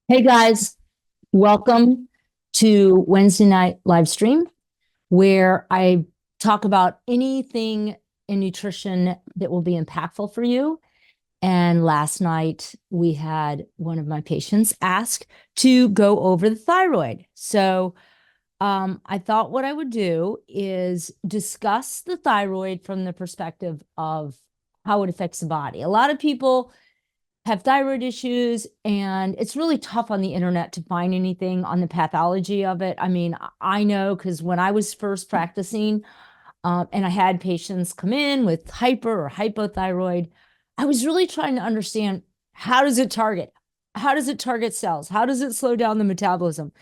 Hey guys, welcome to Wednesday night live stream where I talk about anything in nutrition that will be impactful for you. And last night we had one of my patients ask to go over the thyroid. I thought what I would do is discuss the thyroid from the perspective of how it affects the body. A lot of people have thyroid issues, and it's really tough on the internet to find anything on the pathology of it. I mean, I know because when I was first practicing, and I had patients come in with hyper or hypothyroid, I was really trying to understand, how does it target? How does it target cells? How does it slow down the metabolism?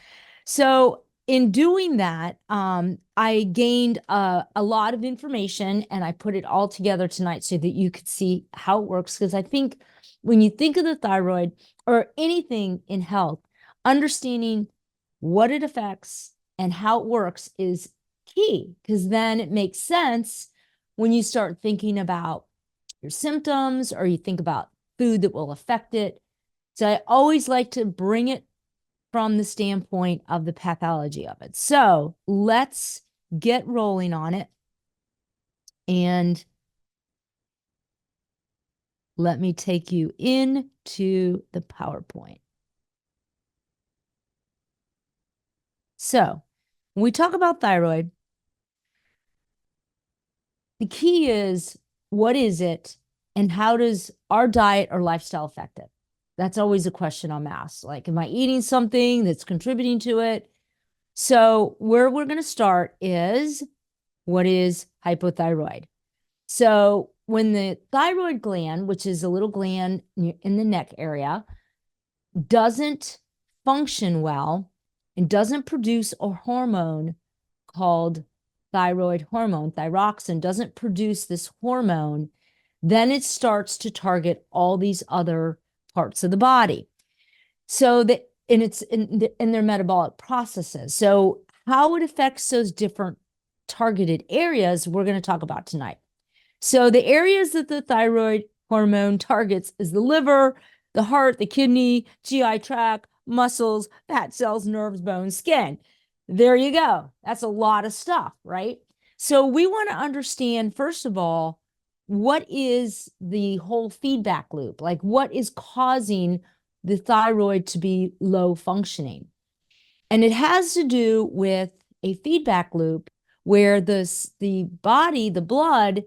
So in doing that, I gained a lot of information, and I put it all together tonight so that you could see how it works. Because I think when you think of the thyroid or anything in health, understanding what it affects and how it works is key, because then it makes sense when you start thinking about your symptoms or you think about food that will affect it. So I always like to bring it from the standpoint of the pathology of it. So let's get rolling on it. And let me take you into the PowerPoint. So when we talk about thyroid, the key is, what is it and how does our diet or lifestyle affect it? That's always a question I'm asked. Like, am I eating something that's contributing to it? So where we're going to start is, what is hypothyroid? So when the thyroid gland, which is a little gland in the neck area, doesn't function well and doesn't produce a hormone called thyroid hormone, thyroxine doesn't produce this hormone, then it starts to target all these other parts of the body. So that, and it's in their metabolic processes. So how it affects those different targeted areas, we're going to talk about tonight. So the areas that the thyroid hormone targets is the liver, the heart, the kidney, GI tract, muscles, fat cells, nerves, bones, skin. There you go. That's a lot of stuff, right? So we want to understand, first of all, what is the whole feedback loop? Like, what is causing the thyroid to be low functioning? And it has to do with a feedback loop where the body, the blood,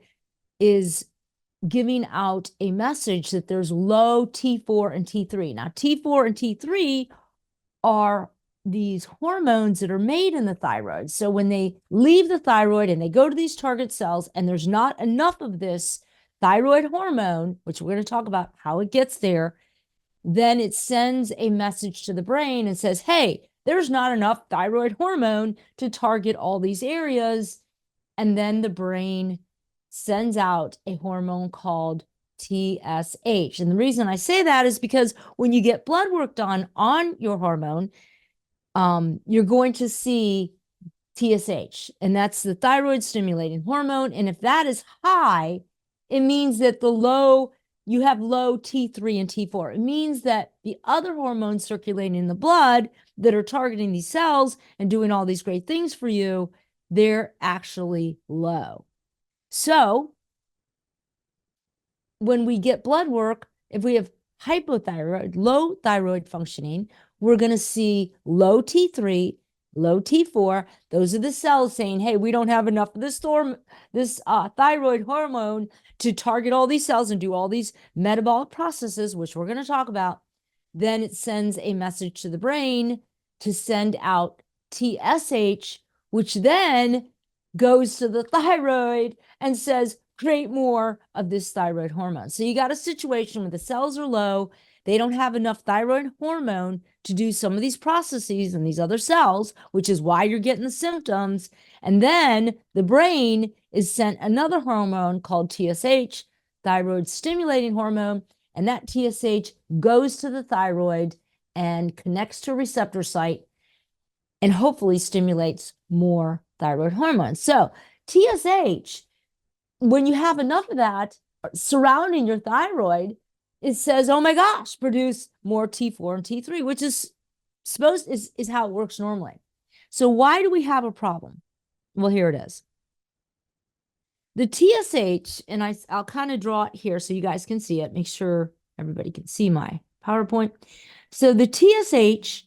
is giving out a message that there's low T4 and T3. Now, T4 and T3 are these hormones that are made in the thyroid. So when they leave the thyroid and they go to these target cells and there's not enough of this thyroid hormone, which we're going to talk about how it gets there, then it sends a message to the brain and says, hey, there's not enough thyroid hormone to target all these areas. And then the brain sends out a hormone called TSH. And the reason I say that is because when you get blood work done on your hormone, you're going to see TSH, and that's the thyroid stimulating hormone. And if that is high, it means that you have low T3 and T4. It means that the other hormones circulating in the blood that are targeting these cells and doing all these great things for you, they're actually low. So when we get blood work, if we have hypothyroid, low thyroid functioning, we're going to see low T3, low T4. Those are the cells saying, hey, we don't have enough of this thyroid hormone to target all these cells and do all these metabolic processes, which we're going to talk about. Then it sends a message to the brain to send out TSH, which then goes to the thyroid and says, create more of this thyroid hormone. So you got a situation where the cells are low, they don't have enough thyroid hormone to do some of these processes in these other cells, which is why you're getting the symptoms. And then the brain is sent another hormone called TSH, thyroid stimulating hormone, and that TSH goes to the thyroid and connects to a receptor site and hopefully stimulates more thyroid hormone. So TSH, when you have enough of that surrounding your thyroid, it says, oh my gosh, produce more T4 and T3, which is is how it works normally. So why do we have a problem? Well, here it is. The TSH, and I'll kind of draw it here so you guys can see it. Make sure everybody can see my PowerPoint. So the TSH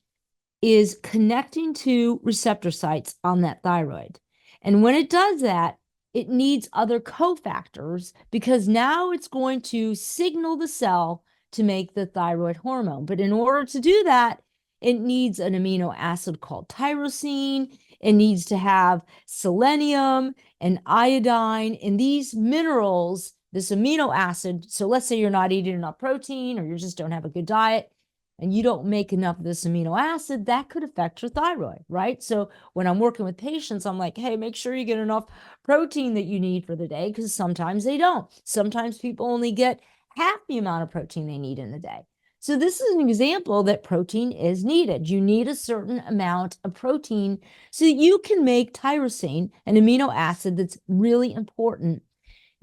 is connecting to receptor sites on that thyroid. And when it does that, it needs other cofactors because now it's going to signal the cell to make the thyroid hormone. But in order to do that, it needs an amino acid called tyrosine. It needs to have selenium and iodine. And these minerals, this amino acid, so let's say you're not eating enough protein or you just don't have a good diet, and you don't make enough of this amino acid, that could affect your thyroid, right? So when I'm working with patients, I'm like, hey, make sure you get enough protein that you need for the day, because sometimes they don't. Sometimes people only get half the amount of protein they need in the day. So this is an example that protein is needed. You need a certain amount of protein so that you can make tyrosine, an amino acid that's really important.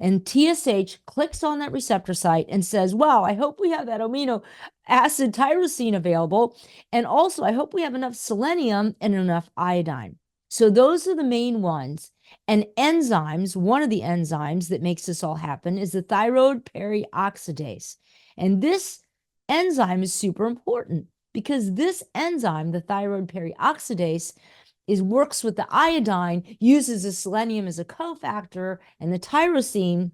And TSH clicks on that receptor site and says, wow, I hope we have that amino acid tyrosine available. And also, I hope we have enough selenium and enough iodine. So those are the main ones. And enzymes, one of the enzymes that makes this all happen is the thyroperoxidase. And this enzyme is super important because this enzyme, the thyroperoxidase, works with the iodine, uses the selenium as a cofactor, and the tyrosine.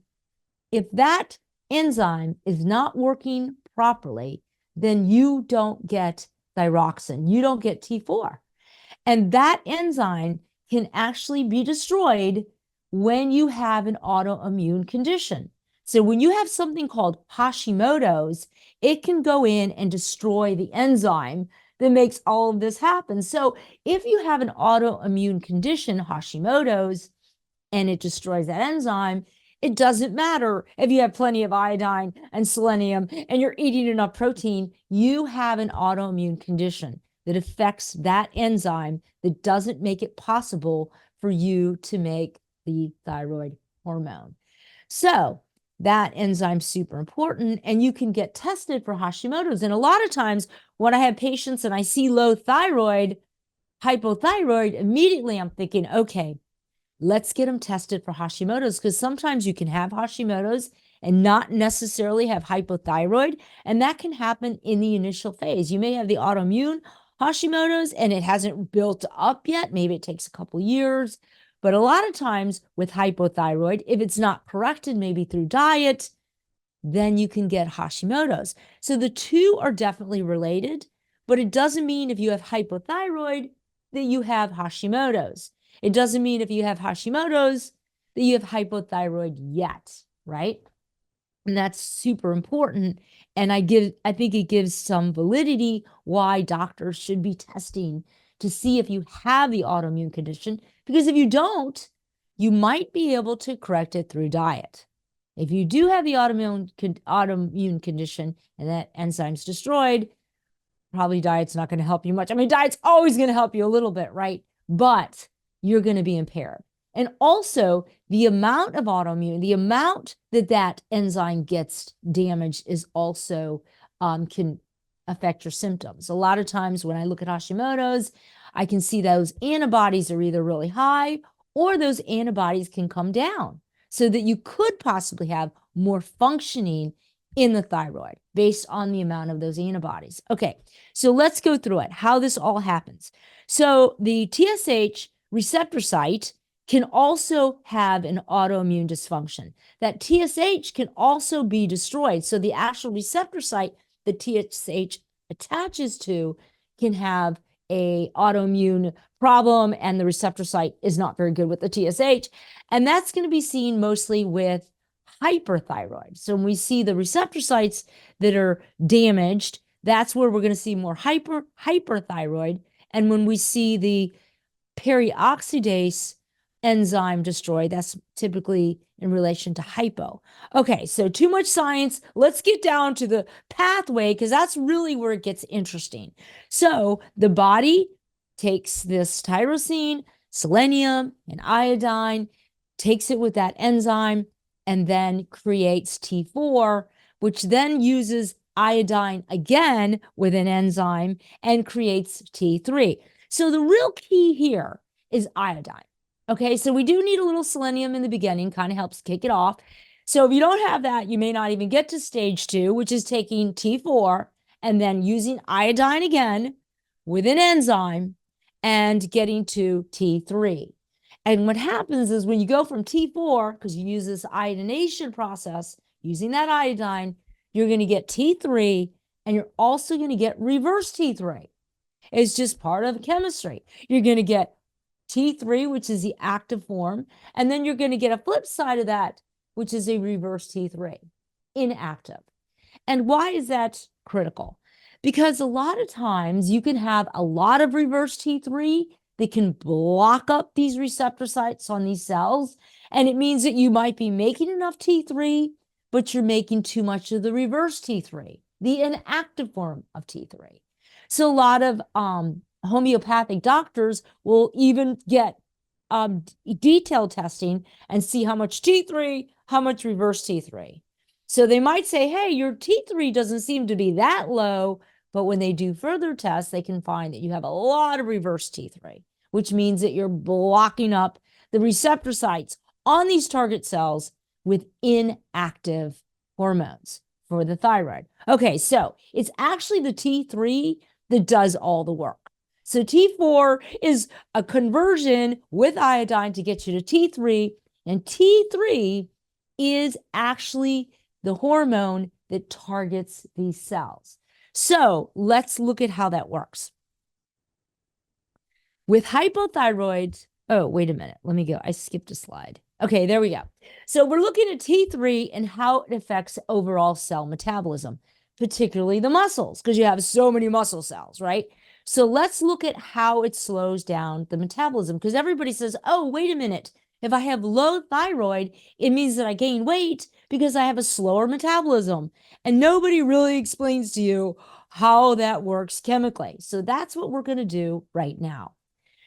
If that enzyme is not working properly, then you don't get thyroxine, you don't get T4. And that enzyme can actually be destroyed when you have an autoimmune condition. So when you have something called Hashimoto's, it can go in and destroy the enzyme that makes all of this happen. So if you have an autoimmune condition, Hashimoto's, and it destroys that enzyme, it doesn't matter if you have plenty of iodine and selenium and you're eating enough protein, you have an autoimmune condition that affects that enzyme that doesn't make it possible for you to make the thyroid hormone. So that enzyme's super important, and you can get tested for Hashimoto's. And a lot of times when I have patients and I see low thyroid, hypothyroid, immediately I'm thinking, okay, let's get them tested for Hashimoto's, because sometimes you can have Hashimoto's and not necessarily have hypothyroid, and that can happen in the initial phase. You may have the autoimmune Hashimoto's and it hasn't built up yet. Maybe it takes a couple years. But a lot of times with hypothyroid, if it's not corrected, maybe through diet, then you can get Hashimoto's. So the two are definitely related, but it doesn't mean if you have hypothyroid that you have Hashimoto's. It doesn't mean if you have Hashimoto's that you have hypothyroid yet, right? And that's super important. And I think it gives some validity why doctors should be testing to see if you have the autoimmune condition, because if you don't, you might be able to correct it through diet. If you do have the autoimmune condition and that enzyme's destroyed, probably diet's not going to help you much. I mean, diet's always going to help you a little bit, right? But you're going to be impaired. And also, the amount of autoimmune, the amount that that enzyme gets damaged is also can affect your symptoms. A lot of times when I look at Hashimoto's, I can see those antibodies are either really high or those antibodies can come down so that you could possibly have more functioning in the thyroid based on the amount of those antibodies. Okay, so let's go through it, how this all happens. So the TSH receptor site can also have an autoimmune dysfunction. That TSH can also be destroyed. So the actual receptor site the TSH attaches to can have a autoimmune problem, and the receptor site is not very good with the TSH. And that's going to be seen mostly with hyperthyroid. So when we see the receptor sites that are damaged, that's where we're going to see more hyperthyroid. And when we see the peroxidase enzyme destroyed, that's typically in relation to hypo. Okay, so too much science. Let's get down to the pathway, because that's really where it gets interesting. So the body takes this tyrosine, selenium, and iodine, takes it with that enzyme, and then creates T4, which then uses iodine again with an enzyme and creates T3. So the real key here is iodine. Okay, so we do need a little selenium in the beginning, kind of helps kick it off. So if you don't have that, you may not even get to stage 2, which is taking T4 and then using iodine again with an enzyme and getting to T3. And what happens is when you go from T4, because you use this iodination process, using that iodine, you're going to get T3, and you're also going to get reverse T3. It's just part of chemistry. You're going to get T3, which is the active form, and then you're going to get a flip side of that, which is a reverse T3, inactive. And why is that critical? Because a lot of times you can have a lot of reverse T3 that can block up these receptor sites on these cells. And it means that you might be making enough T3, but you're making too much of the reverse T3, the inactive form of T3. So a lot of homeopathic doctors will even get detailed testing and see how much T3, how much reverse T3. So they might say, hey, your T3 doesn't seem to be that low, but when they do further tests, they can find that you have a lot of reverse T3, which means that you're blocking up the receptor sites on these target cells with inactive hormones for the thyroid. Okay, so it's actually the T3 that does all the work. So T4 is a conversion with iodine to get you to T3, and T3 is actually the hormone that targets these cells. So let's look at how that works. With hypothyroid, oh, wait a minute. Let me go. I skipped a slide. Okay, there we go. So we're looking at T3 and how it affects overall cell metabolism, particularly the muscles, because you have so many muscle cells, right? So let's look at how it slows down the metabolism, because everybody says, oh, wait a minute. If I have low thyroid, it means that I gain weight because I have a slower metabolism. And nobody really explains to you how that works chemically. So that's what we're going to do right now.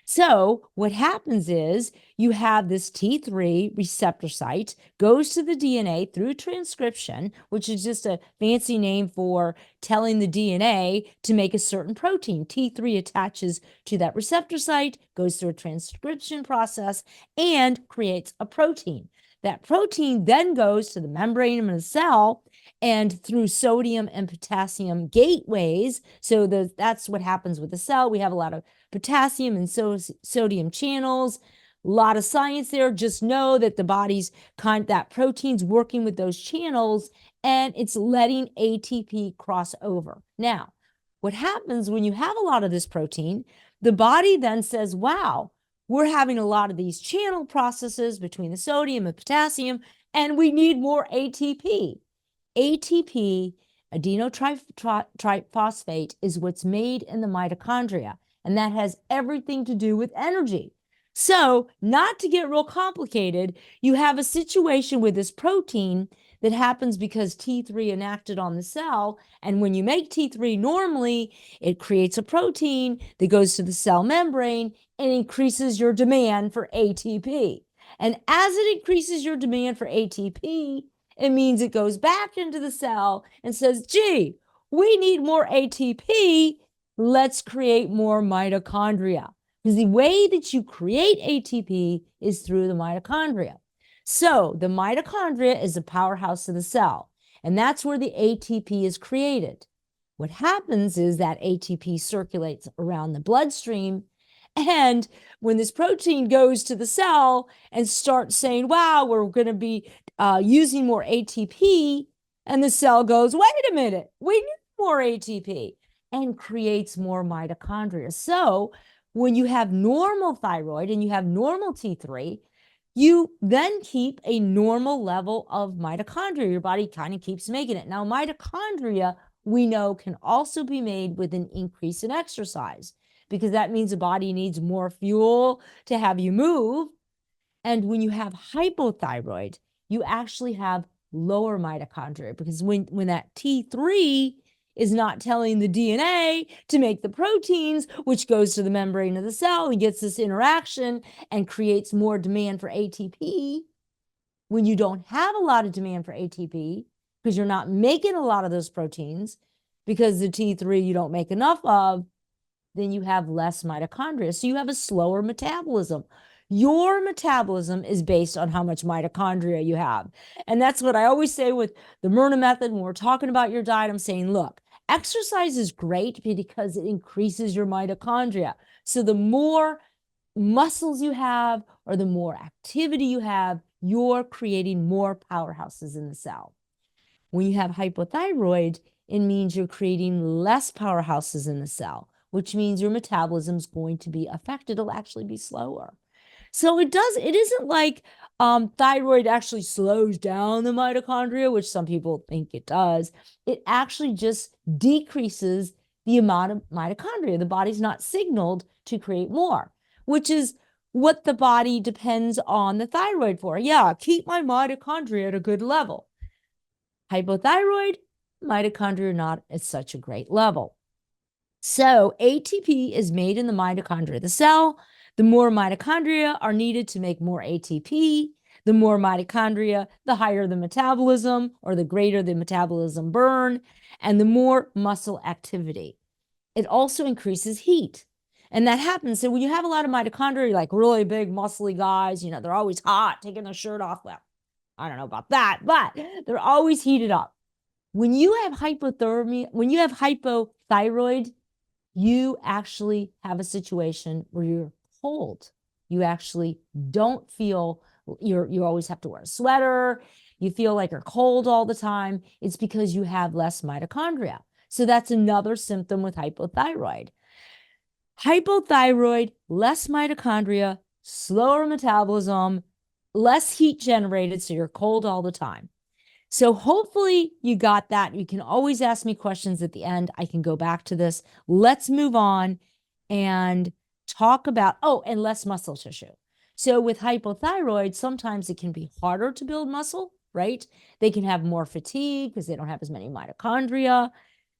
So what happens is you have this T3 receptor site goes to the DNA through transcription, which is just a fancy name for telling the DNA to make a certain protein. T3 attaches to that receptor site, goes through a transcription process, and creates a protein. That protein then goes to the membrane of the cell and through sodium and potassium gateways. So that's what happens with the cell. We have a lot of potassium and sodium channels. A lot of science there. Just know that the body's that protein's working with those channels and it's letting ATP cross over. Now, what happens when you have a lot of this protein, the body then says, wow, we're having a lot of these channel processes between the sodium and potassium, and we need more ATP. ATP, adenotriphosphate, is what's made in the mitochondria, and that has everything to do with energy. So, not to get real complicated, you have a situation with this protein that happens because T3 enacted on the cell, and when you make T3 normally, it creates a protein that goes to the cell membrane and increases your demand for ATP. And as it increases your demand for ATP, it means it goes back into the cell and says, gee, we need more ATP. Let's create more mitochondria. Because the way that you create ATP is through the mitochondria. So the mitochondria is the powerhouse of the cell, and that's where the ATP is created. What happens is that ATP circulates around the bloodstream, and when this protein goes to the cell and starts saying, wow, we're going to be using more ATP, and the cell goes, wait a minute, we need more ATP, and creates more mitochondria. So when you have normal thyroid and you have normal T3, you then keep a normal level of mitochondria. Your body kind of keeps making it. Now, mitochondria, we know, can also be made with an increase in exercise, because that means the body needs more fuel to have you move. And when you have hypothyroid, you actually have lower mitochondria, because when that T3 is not telling the DNA to make the proteins, which goes to the membrane of the cell and gets this interaction and creates more demand for ATP. When you don't have a lot of demand for ATP, because you're not making a lot of those proteins, because the T3 you don't make enough of, then you have less mitochondria. So you have a slower metabolism. Your metabolism is based on how much mitochondria you have. And that's what I always say with the Myrna method when we're talking about your diet. I'm saying, look, exercise is great because it increases your mitochondria. So the more muscles you have or the more activity you have, you're creating more powerhouses in the cell. When you have hypothyroid, it means you're creating less powerhouses in the cell, which means your metabolism is going to be affected. It'll actually be slower. So it isn't like thyroid actually slows down the mitochondria, which some people think it does. It actually just decreases the amount of mitochondria. The body's not signaled to create more, which is what the body depends on the thyroid for. Yeah, keep my mitochondria at a good level. Hypothyroid, mitochondria are not at such a great level. So ATP is made in the mitochondria of the cell. The more mitochondria are needed to make more ATP. The more mitochondria, the higher the metabolism, or the greater the metabolism burn, and the more muscle activity. It also increases heat. And that happens. So when you have a lot of mitochondria, like really big, muscly guys, they're always hot, taking their shirt off. Well, I don't know about that, but they're always heated up. When you have hypothermia, when you have hypothyroid, you actually have a situation where you're cold. You actually don't feel, you always have to wear a sweater. You feel like you're cold all the time. It's because you have less mitochondria. So that's another symptom with hypothyroid. Hypothyroid, less mitochondria, slower metabolism, less heat generated, so you're cold all the time. So hopefully you got that. You can always ask me questions at the end. I can go back to this. Let's move on and talk about, and less muscle tissue. So with hypothyroid, sometimes it can be harder to build muscle, right? They can have more fatigue because they don't have as many mitochondria.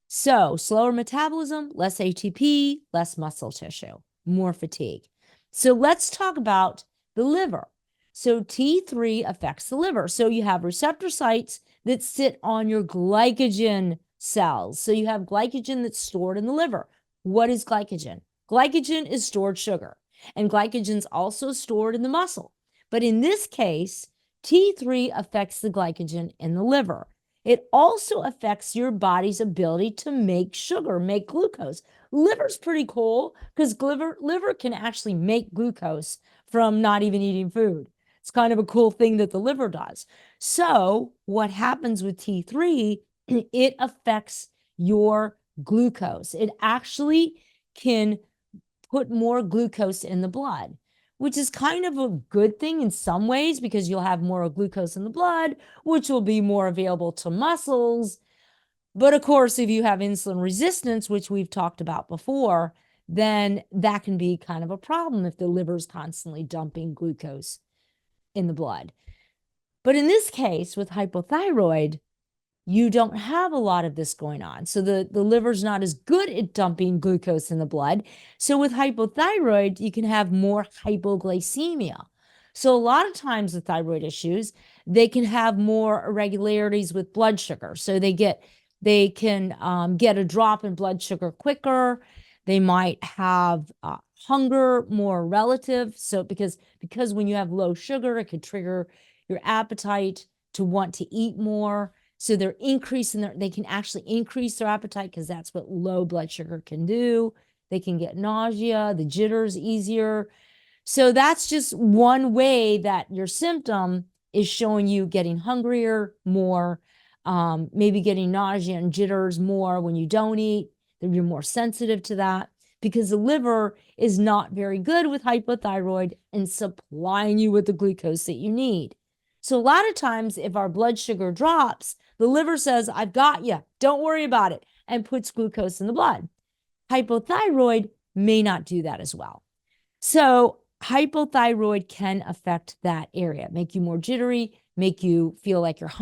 So slower metabolism, less ATP, less muscle tissue, more fatigue. So let's talk about the liver. So T3 affects the liver. So you have receptor sites that sit on your glycogen cells. So you have glycogen that's stored in the liver. What is glycogen? Glycogen is stored sugar, and glycogen is also stored in the muscle. But in this case, T3 affects the glycogen in the liver. It also affects your body's ability to make sugar, make glucose. Liver's pretty cool because liver can actually make glucose from not even eating food. It's kind of a cool thing that the liver does. So what happens with T3, it affects your glucose. It actually can put more glucose in the blood, which is kind of a good thing in some ways because you'll have more glucose in the blood, which will be more available to muscles. But of course, if you have insulin resistance, which we've talked about before, then that can be kind of a problem if the liver's constantly dumping glucose in the blood. But in this case, with hypothyroid, you don't have a lot of this going on. So the liver's not as good at dumping glucose in the blood. So with hypothyroid, you can have more hypoglycemia. So a lot of times with thyroid issues, they can have more irregularities with blood sugar. So they can get a drop in blood sugar quicker. They might have hunger more relative. So because when you have low sugar, it could trigger your appetite to want to eat more. So they can actually increase their appetite because that's what low blood sugar can do. They can get nausea, the jitters easier. So that's just one way that your symptom is showing you getting hungrier more, maybe getting nausea and jitters more when you don't eat. That you're more sensitive to that because the liver is not very good with hypothyroid and supplying you with the glucose that you need. So a lot of times if our blood sugar drops, the liver says, I've got you, don't worry about it, and puts glucose in the blood. Hypothyroid may not do that as well. So hypothyroid can affect that area, make you more jittery, make you feel like you're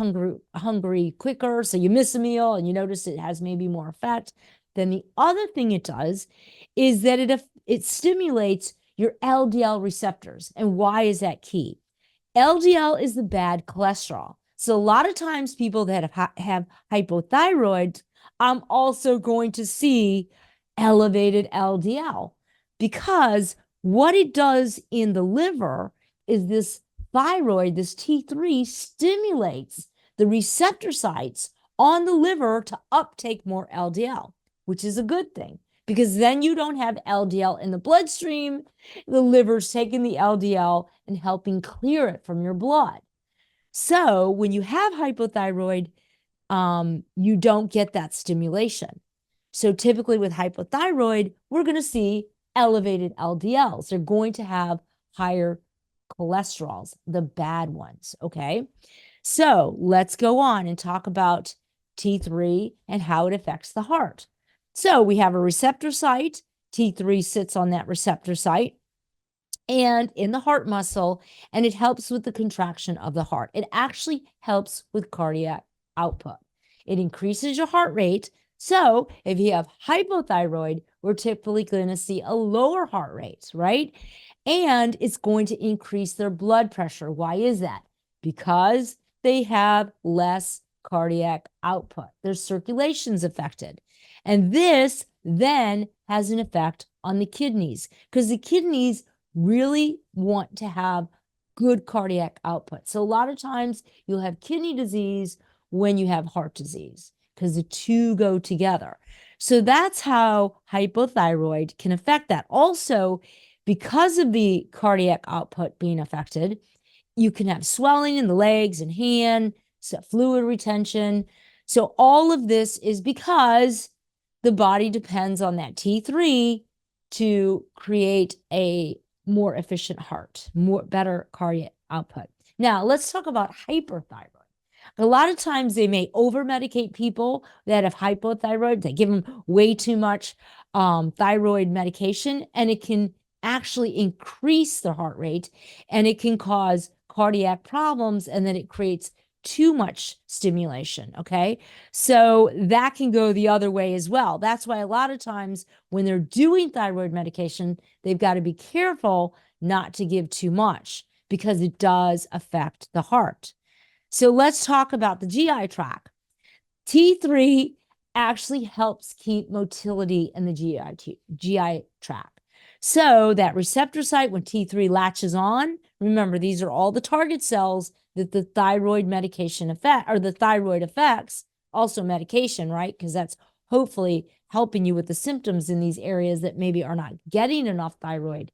hungry quicker. So you miss a meal and you notice it has maybe more effect. Then the other thing it does is that it stimulates your LDL receptors. And why is that key? LDL is the bad cholesterol. So a lot of times people that have hypothyroid, I'm also going to see elevated LDL, because what it does in the liver is this thyroid, this T3, stimulates the receptor sites on the liver to uptake more LDL, which is a good thing, because then you don't have LDL in the bloodstream. The liver's taking the LDL and helping clear it from your blood. So when you have hypothyroid, you don't get that stimulation. So typically with hypothyroid, we're going to see elevated LDLs. They're going to have higher cholesterols, the bad ones. Okay. So let's go on and talk about T3 and how it affects the heart. So we have a receptor site. T3 sits on that receptor site and in the heart muscle, and it helps with the contraction of the heart. It actually helps with cardiac output. It increases your heart rate. So if you have hypothyroid, we're typically going to see a lower heart rate, right? And it's going to increase their blood pressure. Why is that? Because they have less cardiac output. Their circulation's affected. And this then has an effect on the kidneys, because the kidneys really want to have good cardiac output. So a lot of times you'll have kidney disease when you have heart disease, because the two go together. So that's how hypothyroid can affect that. Also, because of the cardiac output being affected, you can have swelling in the legs and hand, so fluid retention. So all of this is because the body depends on that T3 to create a more efficient heart, better cardiac output. Now, let's talk about hyperthyroid. A lot of times they may over-medicate people that have hypothyroid. They give them way too much thyroid medication, and it can actually increase the heart rate, and it can cause cardiac problems, and then it creates too much stimulation, okay? So that can go the other way as well. That's why a lot of times when they're doing thyroid medication, they've got to be careful not to give too much, because it does affect the heart. So let's talk about the GI tract. T3 actually helps keep motility in the GI tract. So that receptor site, when T3 latches on, remember, these are all the target cells that the thyroid medication affect, or the thyroid affects, also medication, right? Because that's hopefully helping you with the symptoms in these areas that maybe are not getting enough thyroid.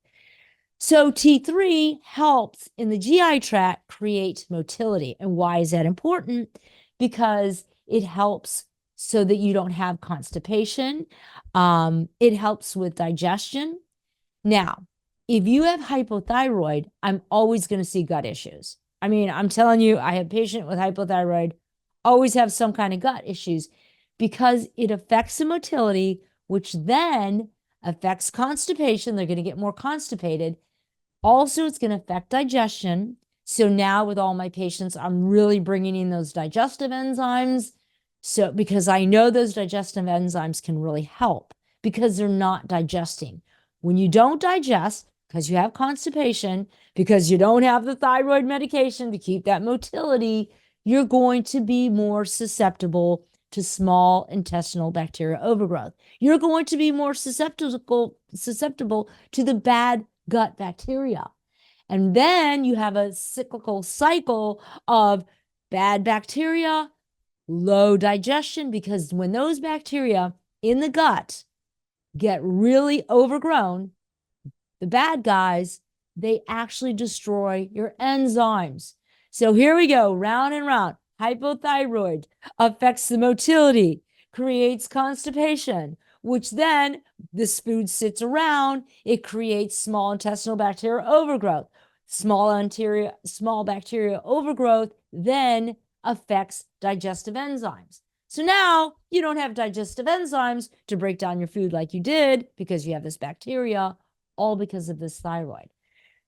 So T3 helps in the GI tract create motility. And why is that important? Because it helps so that you don't have constipation. It helps with digestion. Now, if you have hypothyroid, I'm always going to see gut issues. I mean, I'm telling you, I have a patient with hypothyroid, always have some kind of gut issues, because it affects the motility, which then affects constipation. They're going to get more constipated. Also, it's going to affect digestion. So now with all my patients, I'm really bringing in those digestive enzymes. So because I know those digestive enzymes can really help, because they're not digesting. When you don't digest, because you have constipation, because you don't have the thyroid medication to keep that motility, you're going to be more susceptible to small intestinal bacterial overgrowth. You're going to be more susceptible to the bad gut bacteria. And then you have a cyclical cycle of bad bacteria, low digestion, because when those bacteria in the gut get really overgrown, the bad guys, they actually destroy your enzymes. So here we go, round and round. Hypothyroid affects the motility, creates constipation, which then this food sits around. It creates small intestinal bacterial overgrowth. Small bacteria overgrowth then affects digestive enzymes. So now you don't have digestive enzymes to break down your food like you did, because you have this bacteria, all because of this thyroid.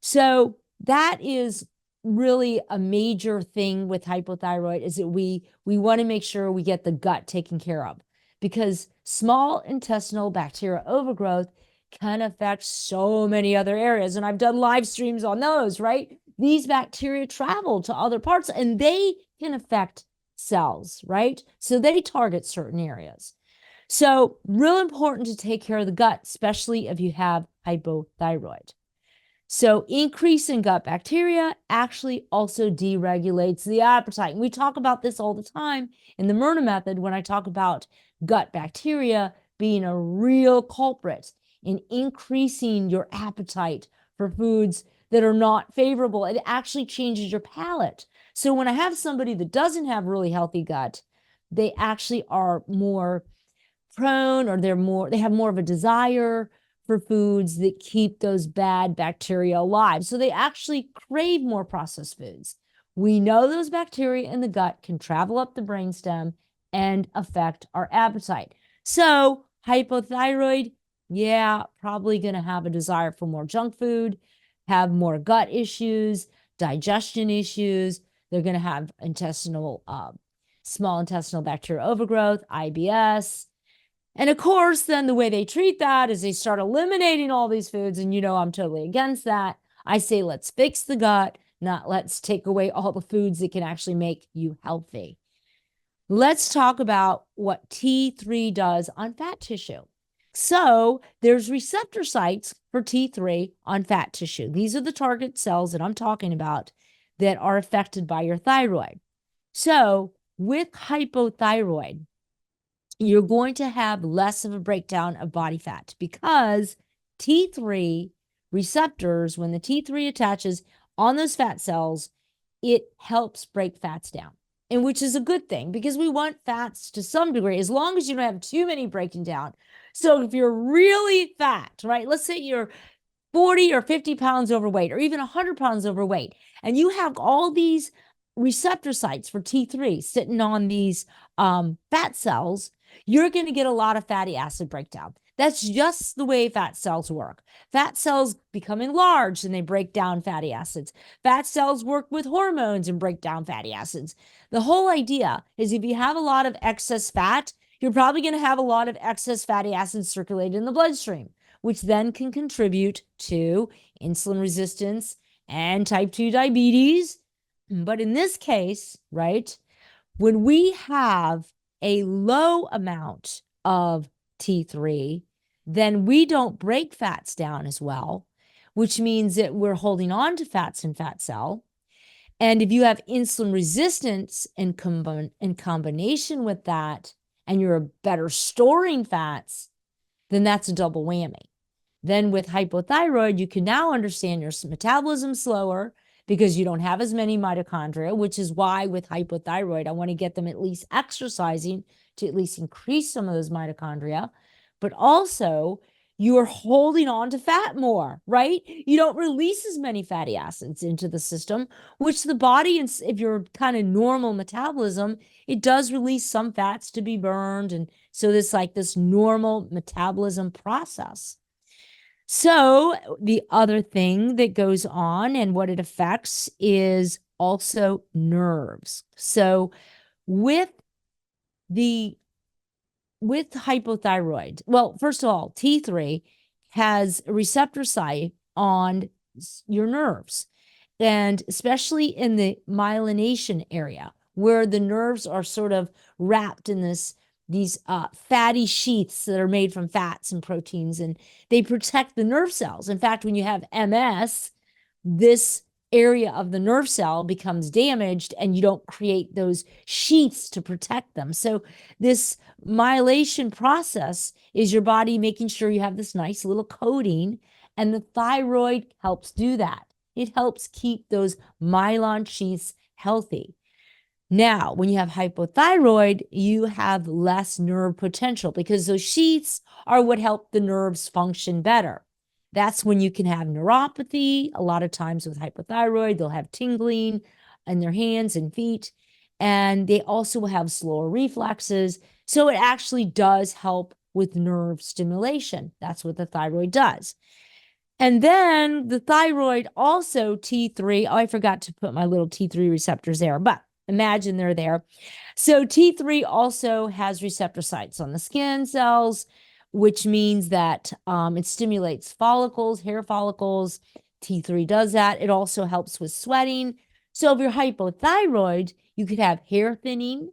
So that is really a major thing with hypothyroid, is that we want to make sure we get the gut taken care of, because small intestinal bacterial overgrowth can affect so many other areas. And I've done live streams on those, right? These bacteria travel to other parts, and they can affect cells, right? So they target certain areas. So real important to take care of the gut, especially if you have hypothyroid. So increase in gut bacteria actually also deregulates the appetite. And we talk about this all the time in the Myrna method when I talk about gut bacteria being a real culprit in increasing your appetite for foods that are not favorable. It actually changes your palate. So when I have somebody that doesn't have really healthy gut, they actually are more prone, or they have more of a desire for foods that keep those bad bacteria alive. So they actually crave more processed foods. We know those bacteria in the gut can travel up the brainstem and affect our appetite. So hypothyroid, yeah, probably going to have a desire for more junk food, have more gut issues, digestion issues. They're going to have small intestinal bacterial overgrowth, IBS. And of course, then the way they treat that is they start eliminating all these foods. And I'm totally against that. I say, let's fix the gut, not let's take away all the foods that can actually make you healthy. Let's talk about what T3 does on fat tissue. So there's receptor sites for T3 on fat tissue. These are the target cells that I'm talking about that are affected by your thyroid. So with hypothyroid, you're going to have less of a breakdown of body fat because T3 receptors, when the T3 attaches on those fat cells, it helps break fats down. And which is a good thing because we want fats to some degree, as long as you don't have too many breaking down. So if you're really fat, right? Let's say you're 40 or 50 pounds overweight, or even 100 pounds overweight, and you have all these receptor sites for T3 sitting on these fat cells, you're going to get a lot of fatty acid breakdown. That's just the way fat cells work. Fat cells become enlarged and they break down fatty acids. Fat cells work with hormones and break down fatty acids. The whole idea is if you have a lot of excess fat, you're probably going to have a lot of excess fatty acids circulated in the bloodstream, which then can contribute to insulin resistance and type 2 diabetes. But in this case, right, when we have a low amount of T3, then we don't break fats down as well, which means that we're holding on to fats in fat cell. And if you have insulin resistance in combination with that, and you're better storing fats, then that's a double whammy. Then with hypothyroid, you can now understand your metabolism slower because you don't have as many mitochondria, which is why with hypothyroid, I want to get them at least exercising to at least increase some of those mitochondria. But also, you are holding on to fat more, right? You don't release as many fatty acids into the system, which the body, if you're kind of normal metabolism, it does release some fats to be burned. And so it's like this normal metabolism process. So the other thing that goes on and what it affects is also nerves. So with hypothyroid, well, first of all, T3 has a receptor site on your nerves, and especially in the myelination area where the nerves are sort of wrapped in these fatty sheaths that are made from fats and proteins, and they protect the nerve cells. In fact, when you have MS, this area of the nerve cell becomes damaged and you don't create those sheaths to protect them. So this myelation process is your body making sure you have this nice little coating, and the thyroid helps do that. It helps keep those myelin sheaths healthy. Now, when you have hypothyroid, you have less nerve potential because those sheaths are what help the nerves function better. That's when you can have neuropathy. A lot of times with hypothyroid, they'll have tingling in their hands and feet, and they also will have slower reflexes. So it actually does help with nerve stimulation. That's what the thyroid does. And then the thyroid also T3, oh, I forgot to put my little T3 receptors there, but imagine they're there. So T3 also has receptor sites on the skin cells, which means that it stimulates follicles, hair follicles. T3 does that. It also helps with sweating. So if you're hypothyroid, you could have hair thinning.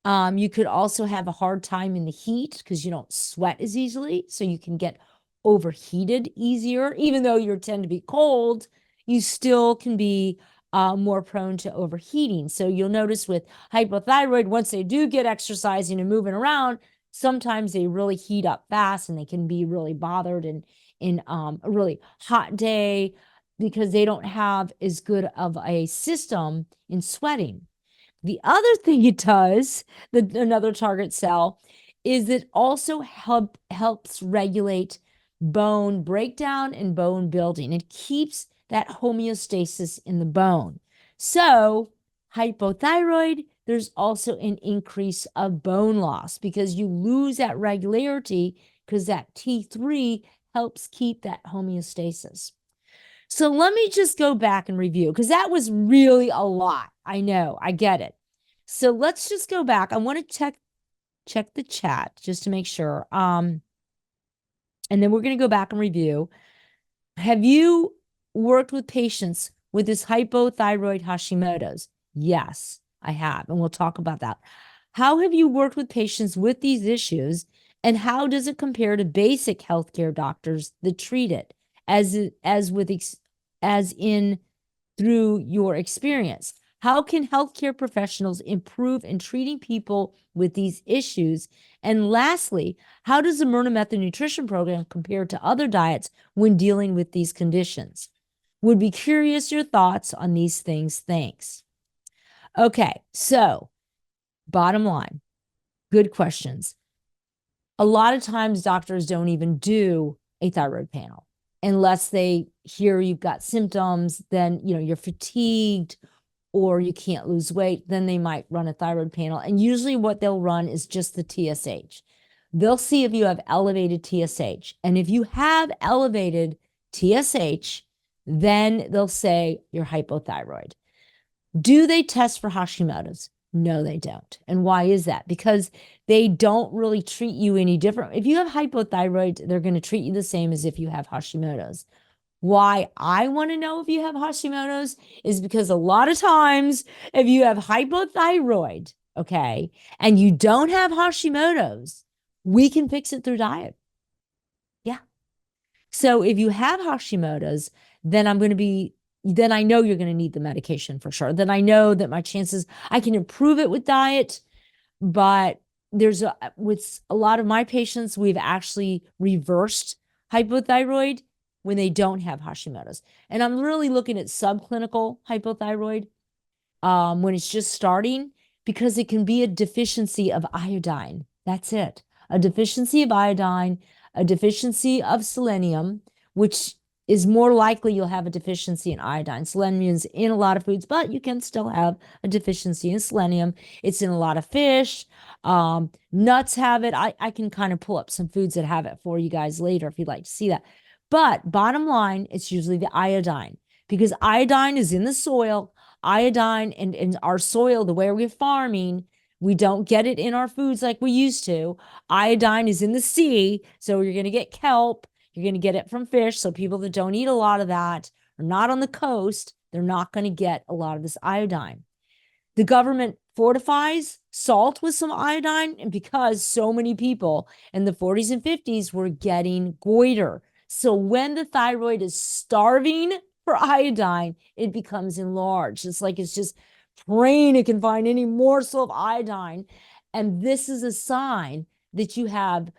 You could also have a hard time in the heat because you don't sweat as easily. So you can get overheated easier. Even though you tend to be cold, you still can be more prone to overheating. So you'll notice with hypothyroid, once they do get exercising and moving around, sometimes they really heat up fast and they can be really bothered in a really hot day because they don't have as good of a system in sweating. The other thing it does, another target cell, is it also helps regulate bone breakdown and bone building. It keeps that homeostasis in the bone. So hypothyroid, there's also an increase of bone loss because you lose that regularity because that T3 helps keep that homeostasis. So let me just go back and review because that was really a lot. I know, I get it. So let's just go back. I want to check the chat just to make sure. And then we're going to go back and review. Have you worked with patients with this hypothyroid Hashimoto's? Yes, I have, and we'll talk about that. How have you worked with patients with these issues, and how does it compare to basic healthcare doctors that treat it, as in through your experience? How can healthcare professionals improve in treating people with these issues? And lastly, how does the Myrna Method Nutrition Program compare to other diets when dealing with these conditions? Would be curious your thoughts on these things. Thanks. Okay, so bottom line, good questions. A lot of times doctors don't even do a thyroid panel unless they hear you've got symptoms, then you're fatigued or you can't lose weight, then they might run a thyroid panel. And usually what they'll run is just the TSH. They'll see if you have elevated TSH. And if you have elevated TSH, then they'll say you're hypothyroid. Do they test for Hashimoto's? No, they don't. And why is that? Because they don't really treat you any different. If you have hypothyroid, they're going to treat you the same as if you have Hashimoto's. Why I want to know if you have Hashimoto's is because a lot of times if you have hypothyroid, okay, and you don't have Hashimoto's, we can fix it through diet. Yeah. So if you have Hashimoto's, then then I know you're going to need the medication for sure. Then I know that my chances, I can improve it with diet, but with a lot of my patients, we've actually reversed hypothyroid when they don't have Hashimoto's. And I'm really looking at subclinical hypothyroid when it's just starting, because it can be a deficiency of iodine. That's it. A deficiency of iodine, a deficiency of selenium, which is more likely you'll have a deficiency in iodine. Selenium is in a lot of foods, but you can still have a deficiency in selenium. It's in a lot of fish. Nuts have it. I can kind of pull up some foods that have it for you guys later if you'd like to see that. But bottom line, it's usually the iodine, because iodine is in the soil. Iodine in our soil, the way we're farming, we don't get it in our foods like we used to. Iodine is in the sea, so you're going to get kelp. You're going to get it from fish. So people that don't eat a lot of that are not on the coast. They're not going to get a lot of this iodine. The government fortifies salt with some iodine, and because so many people in the 40s and 50s were getting goiter. So when the thyroid is starving for iodine, it becomes enlarged. It's like it's just praying it can find any morsel of iodine. And this is a sign that you have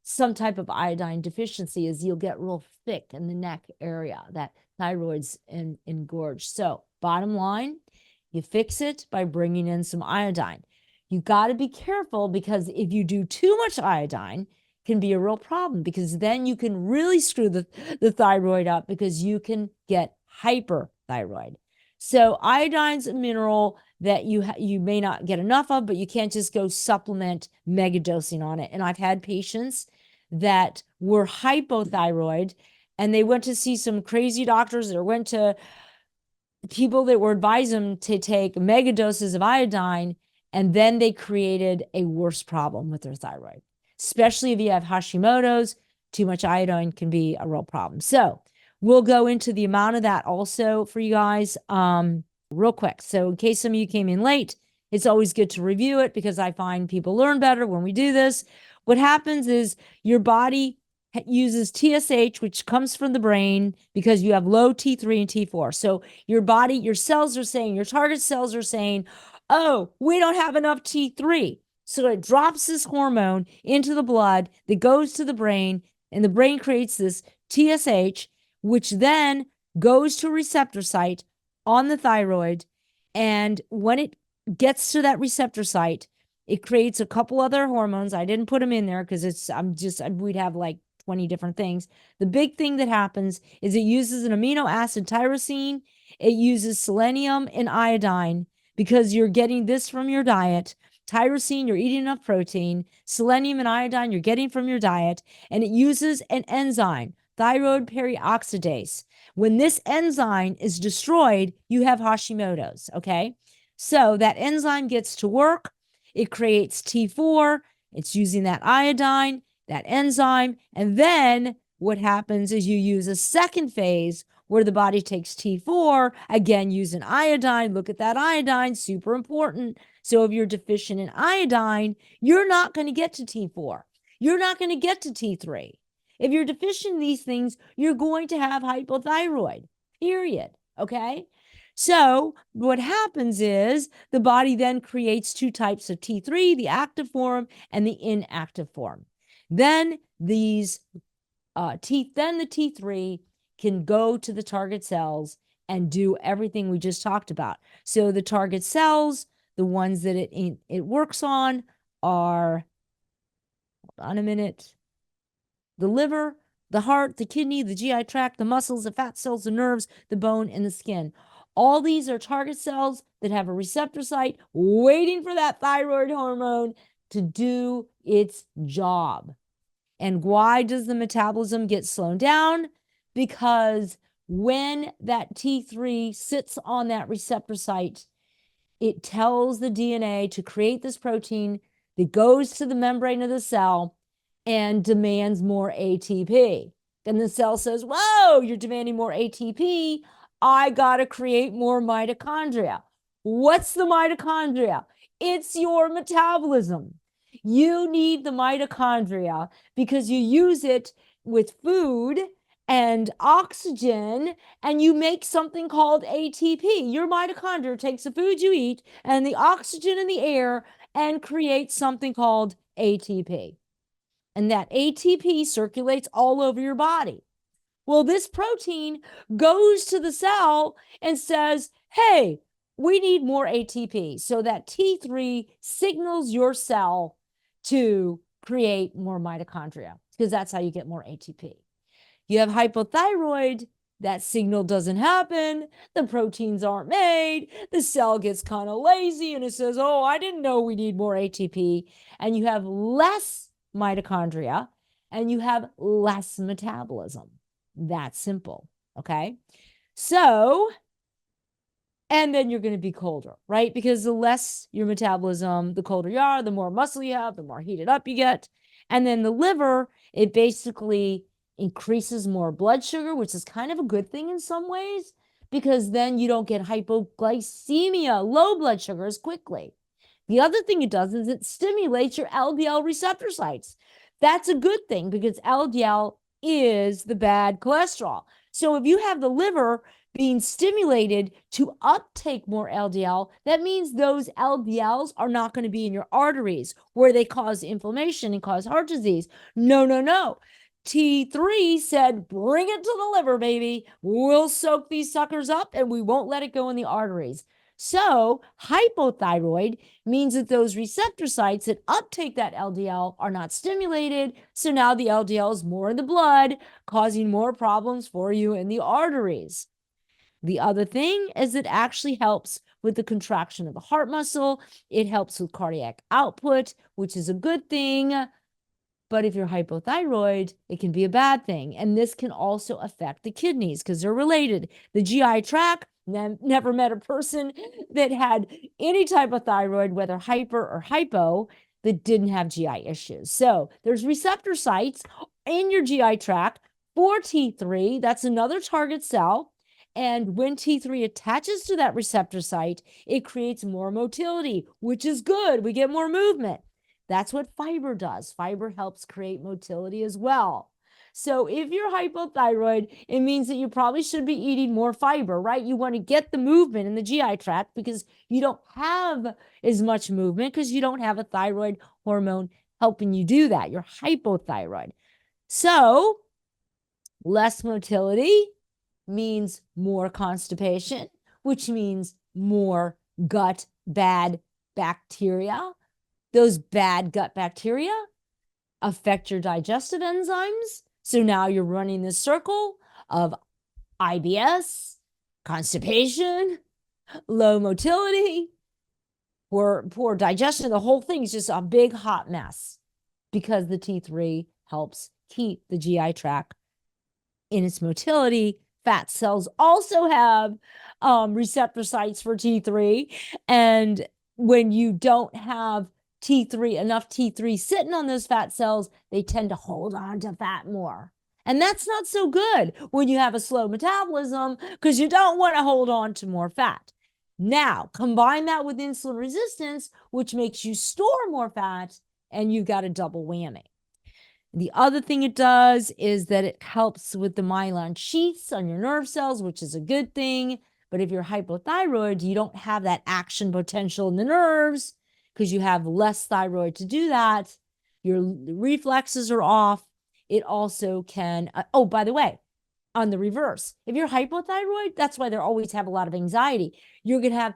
some type of iodine deficiency, is you'll get real thick in the neck area, that thyroid's engorged. So bottom line, you fix it by bringing in some iodine. You got to be careful, because if you do too much iodine, can be a real problem, because then you can really screw the thyroid up, because you can get hyperthyroid. So iodine's a mineral that you may not get enough of, but you can't just go supplement megadosing on it. And I've had patients that were hypothyroid and they went to see some crazy doctors, or went to people that were advising them to take mega doses of iodine, and then they created a worse problem with their thyroid. Especially if you have Hashimoto's, too much iodine can be a real problem. So we'll go into the amount of that also for you guys. real quick. So in case some of you came in late, it's always good to review it because I find people learn better when we do this. What happens is your body uses TSH, which comes from the brain because you have low T3 and T4. So your body, your cells are saying, your target cells are saying, oh, we don't have enough T3. So it drops this hormone into the blood that goes to the brain, and the brain creates this TSH, which then goes to a receptor site on the thyroid. And when it gets to that receptor site, it creates a couple other hormones. I didn't put them in there because we'd have like 20 different things. The big thing that happens is it uses an amino acid tyrosine. It uses selenium and iodine because you're getting this from your diet. Tyrosine, you're eating enough protein. Selenium and iodine, you're getting from your diet. And it uses an enzyme, thyroperoxidase. When this enzyme is destroyed, you have Hashimoto's, okay? So that enzyme gets to work. It creates T4. It's using that iodine, that enzyme. And then what happens is you use a second phase where the body takes T4, again, using iodine. Look at that iodine, super important. So if you're deficient in iodine, you're not going to get to T4. You're not going to get to T3. If you're deficient in these things, you're going to have hypothyroid, period. Okay? So what happens is the body then creates two types of T3, the active form and the inactive form. Then these the T3 can go to the target cells and do everything we just talked about. So the target cells, the ones that it works on are, hold on a minute, the liver, the heart, the kidney, the GI tract, the muscles, the fat cells, the nerves, the bone, and the skin. All these are target cells that have a receptor site waiting for that thyroid hormone to do its job. And why does the metabolism get slowed down? Because when that T3 sits on that receptor site, it tells the DNA to create this protein that goes to the membrane of the cell and demands more ATP. Then the cell says, whoa, you're demanding more ATP. I got to create more mitochondria. What's the mitochondria? It's your metabolism. You need the mitochondria because you use it with food and oxygen, and you make something called ATP. Your mitochondria takes the food you eat and the oxygen in the air and creates something called ATP. And that ATP circulates all over your body. Well, this protein goes to the cell and says, hey, we need more ATP. So that T3 signals your cell to create more mitochondria because that's how you get more ATP. You have hypothyroid, that signal doesn't happen, the proteins aren't made, the cell gets kind of lazy and it says, oh, I didn't know we need more ATP. And you have less mitochondria and you have less metabolism. That's simple, okay? So, and then you're going to be colder, right? Because the less your metabolism, the colder you are, the more muscle you have, the more heated up you get. And then the liver, it basically increases more blood sugar, which is kind of a good thing in some ways, because then you don't get hypoglycemia, low blood sugar as quickly. The other thing it does is it stimulates your LDL receptor sites. That's a good thing because LDL is the bad cholesterol. So if you have the liver being stimulated to uptake more LDL, that means those LDLs are not going to be in your arteries where they cause inflammation and cause heart disease. No, no, no. T3 said, bring it to the liver, baby. We'll soak these suckers up and we won't let it go in the arteries. So hypothyroid means that those receptor sites that uptake that LDL are not stimulated. So now the LDL is more in the blood, causing more problems for you in the arteries. The other thing is it actually helps with the contraction of the heart muscle. It helps with cardiac output, which is a good thing. But if you're hypothyroid, it can be a bad thing. And this can also affect the kidneys because they're related. The GI tract, never met a person that had any type of thyroid, whether hyper or hypo, that didn't have GI issues. So there's receptor sites in your GI tract for T3. That's another target cell. And when T3 attaches to that receptor site, it creates more motility, which is good. We get more movement. That's what fiber does. Fiber helps create motility as well. So if you're hypothyroid, it means that you probably should be eating more fiber, right? You want to get the movement in the GI tract because you don't have as much movement because you don't have a thyroid hormone helping you do that. You're hypothyroid. So less motility means more constipation, which means more gut bad bacteria. Those bad gut bacteria affect your digestive enzymes. So now you're running this circle of IBS, constipation, low motility, poor digestion. The whole thing is just a big hot mess because the T3 helps keep the GI tract in its motility. Fat cells also have receptor sites for T3. And when you don't have enough T3 sitting on those fat cells, they tend to hold on to fat more. And that's not so good when you have a slow metabolism because you don't want to hold on to more fat. Now, combine that with insulin resistance, which makes you store more fat, and you've got a double whammy. The other thing it does is that it helps with the myelin sheaths on your nerve cells, which is a good thing. But if you're hypothyroid, you don't have that action potential in the nerves because you have less thyroid to do that. Your reflexes are off. It also can, oh, by the way, on the reverse, if you're hypothyroid, that's why they always have a lot of anxiety. You're going to have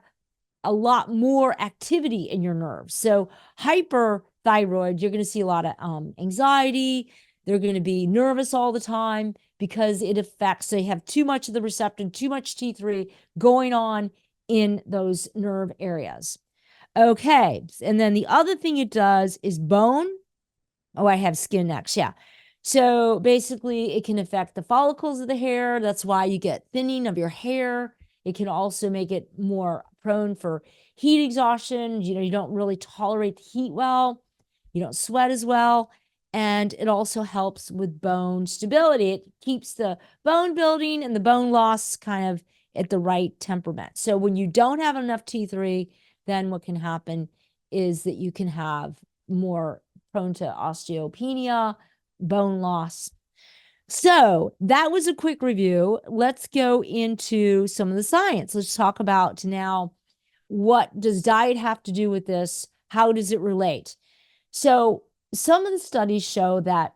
a lot more activity in your nerves. So hyperthyroid, you're going to see a lot of anxiety. They're going to be nervous all the time because it affects, they have too much of the receptor, too much T3 going on in those nerve areas. Okay. And then the other thing it does is bone. Oh, I have skin next. Yeah. So basically it can affect the follicles of the hair. That's why you get thinning of your hair. It can also make it more prone for heat exhaustion. You know, you don't really tolerate the heat well. You don't sweat as well. And it also helps with bone stability. It keeps the bone building and the bone loss kind of at the right temperament. So when you don't have enough T3, then what can happen is that you can have more prone to osteopenia, bone loss. So that was a quick review. Let's go into some of the science. Let's talk about now, what does diet have to do with this? How does it relate? So some of the studies show that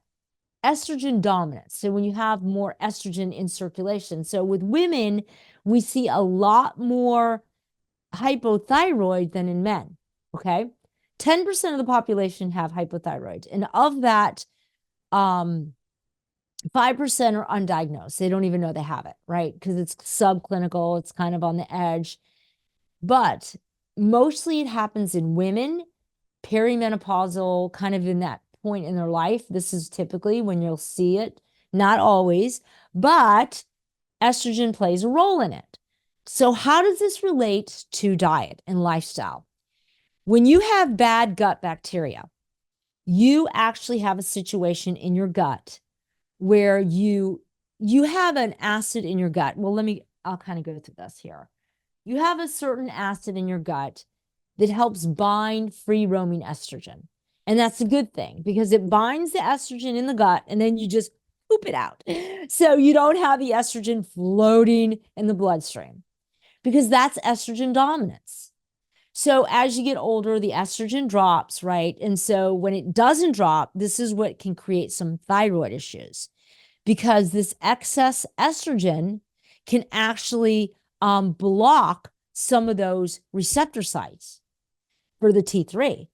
estrogen dominance, so when you have more estrogen in circulation, so with women, we see a lot more hypothyroid than in men, okay? 10% of the population have hypothyroid, and of that, 5% are undiagnosed. They don't even know they have it, right? Because it's subclinical, it's kind of on the edge. But mostly it happens in women, perimenopausal, kind of in that point in their life. This is typically when you'll see it, not always, but estrogen plays a role in it. So how does this relate to diet and lifestyle? When you have bad gut bacteria, you actually have a situation in your gut where you have an acid in your gut. Well, I'll kind of go through this here. You have a certain acid in your gut that helps bind free roaming estrogen. And that's a good thing because it binds the estrogen in the gut and then you just poop it out. So you don't have the estrogen floating in the bloodstream because that's estrogen dominance. So as you get older, the estrogen drops, right? And so when it doesn't drop, this is what can create some thyroid issues because this excess estrogen can actually block some of those receptor sites for the T3.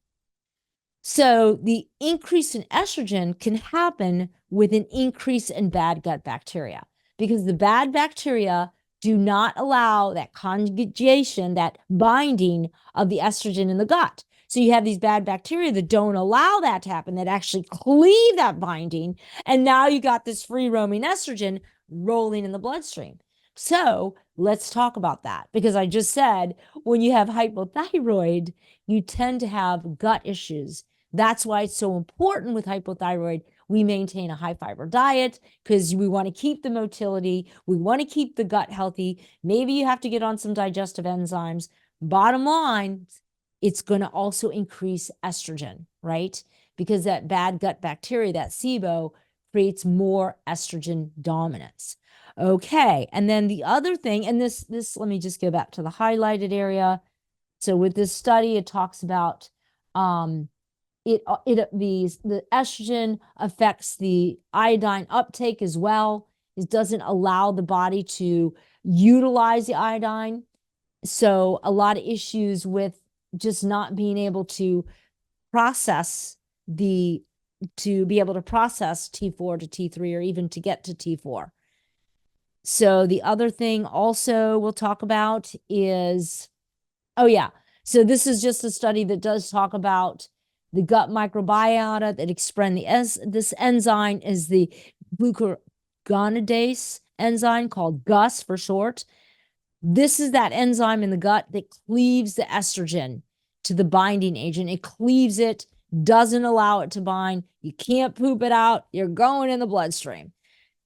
So the increase in estrogen can happen with an increase in bad gut bacteria because the bad bacteria do not allow that conjugation, that binding of the estrogen in the gut. So you have these bad bacteria that don't allow that to happen, that actually cleave that binding. And now you got this free roaming estrogen rolling in the bloodstream. So let's talk about that because I just said when you have hypothyroid, you tend to have gut issues. That's why it's so important with hypothyroid. we maintain a high fiber diet because we want to keep the motility. We want to keep the gut healthy. Maybe you have to get on some digestive enzymes. Bottom line, it's going to also increase estrogen, right? Because that bad gut bacteria, that SIBO, creates more estrogen dominance. Okay, and then the other thing, and this, let me just go back to the highlighted area. So with this study, it talks about the estrogen affects the iodine uptake as well. It doesn't allow the body to utilize the iodine. So a lot of issues with just not being able to process to be able to process T4 to T3 or even to get to T4. So the other thing also we'll talk about is, oh yeah, so this is just a study that does talk about the gut microbiota that express this enzyme is the glucuronidase enzyme, called GUS for short. This is that enzyme in the gut that cleaves the estrogen to the binding agent. It cleaves it, doesn't allow it to bind. You can't poop it out. You're going in the bloodstream.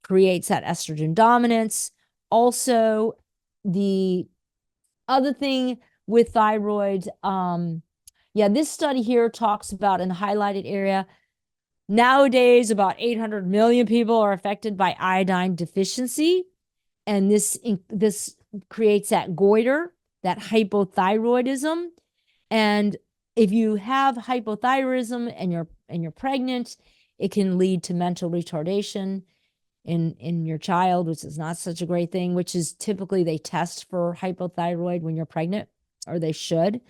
Creates that estrogen dominance. Also, the other thing with thyroid, this study here talks about, in the highlighted area, nowadays about 800 million people are affected by iodine deficiency. And this creates that goiter, that hypothyroidism. And if you have hypothyroidism and you're pregnant, it can lead to mental retardation in your child, which is not such a great thing, which is typically they test for hypothyroid when you're pregnant, or they should.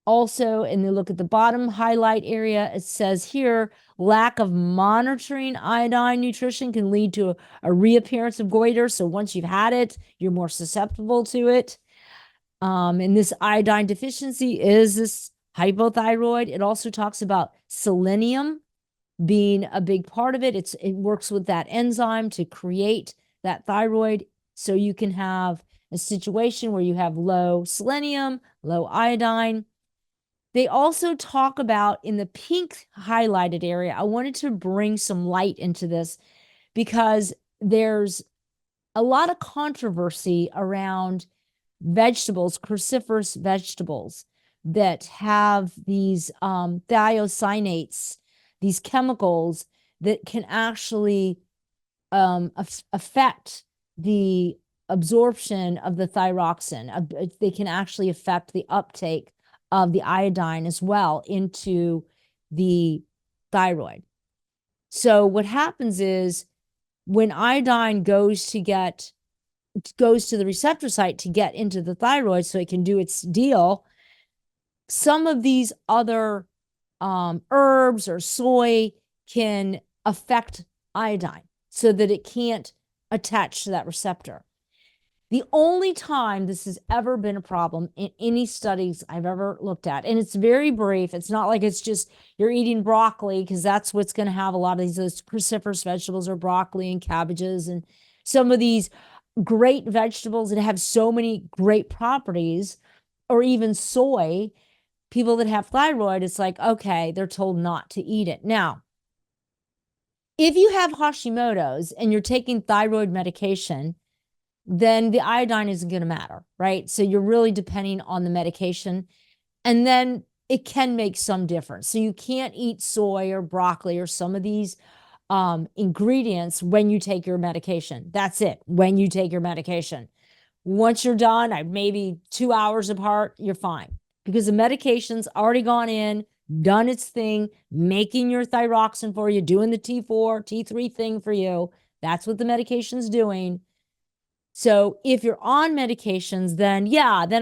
Also, and they look at the bottom highlight area, it says here, lack of monitoring iodine nutrition can lead to a reappearance of goiter. So once you've had it, you're more susceptible to it. And this iodine deficiency is this hypothyroid. It also talks about selenium being a big part of it. It works with that enzyme to create that thyroid. So you can have a situation where you have low selenium, low iodine. They also talk about, in the pink highlighted area, I wanted to bring some light into this because there's a lot of controversy around vegetables, cruciferous vegetables that have these thiocinates, these chemicals that can actually affect the absorption of the thyroxine. They can actually affect the uptake of the iodine as well into the thyroid. So what happens is, when iodine goes to the receptor site to get into the thyroid so it can do its deal, some of these other herbs or soy can affect iodine so that it can't attach to that receptor. The only time this has ever been a problem in any studies I've ever looked at, and it's very brief, it's not like it's just you're eating broccoli, because that's what's going to have a lot of those cruciferous vegetables, or broccoli and cabbages and some of these great vegetables that have so many great properties, or even soy. People that have thyroid, it's like, okay, they're told not to eat it. Now, if you have Hashimoto's and you're taking thyroid medication, then the iodine isn't going to matter, right? So you're really depending on the medication, and then it can make some difference. So you can't eat soy or broccoli or some of these ingredients when you take your medication. That's it, when you take your medication. Once you're done, maybe 2 hours apart, you're fine, because the medication's already gone in, done its thing, making your thyroxine for you, doing the T4, T3 thing for you. That's what the medication's doing. So if you're on medications, then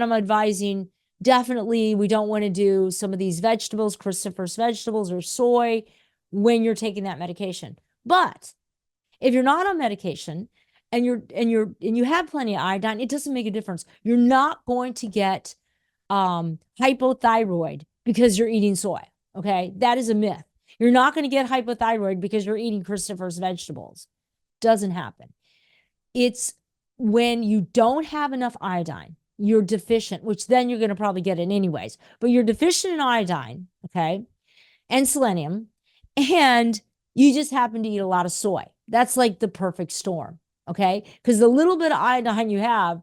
I'm advising, definitely we don't want to do some of these vegetables, cruciferous vegetables or soy, when you're taking that medication. But if you're not on medication and you have plenty of iodine, it doesn't make a difference. You're not going to get hypothyroid because you're eating soy. Okay, that is a myth. You're not going to get hypothyroid because you're eating cruciferous vegetables. Doesn't happen. It's when you don't have enough iodine, you're deficient, which then you're going to probably get it anyways, but you're deficient in iodine, okay, and selenium, and You just happen to eat a lot of soy. That's like the perfect storm. Okay. Because the little bit of iodine you have,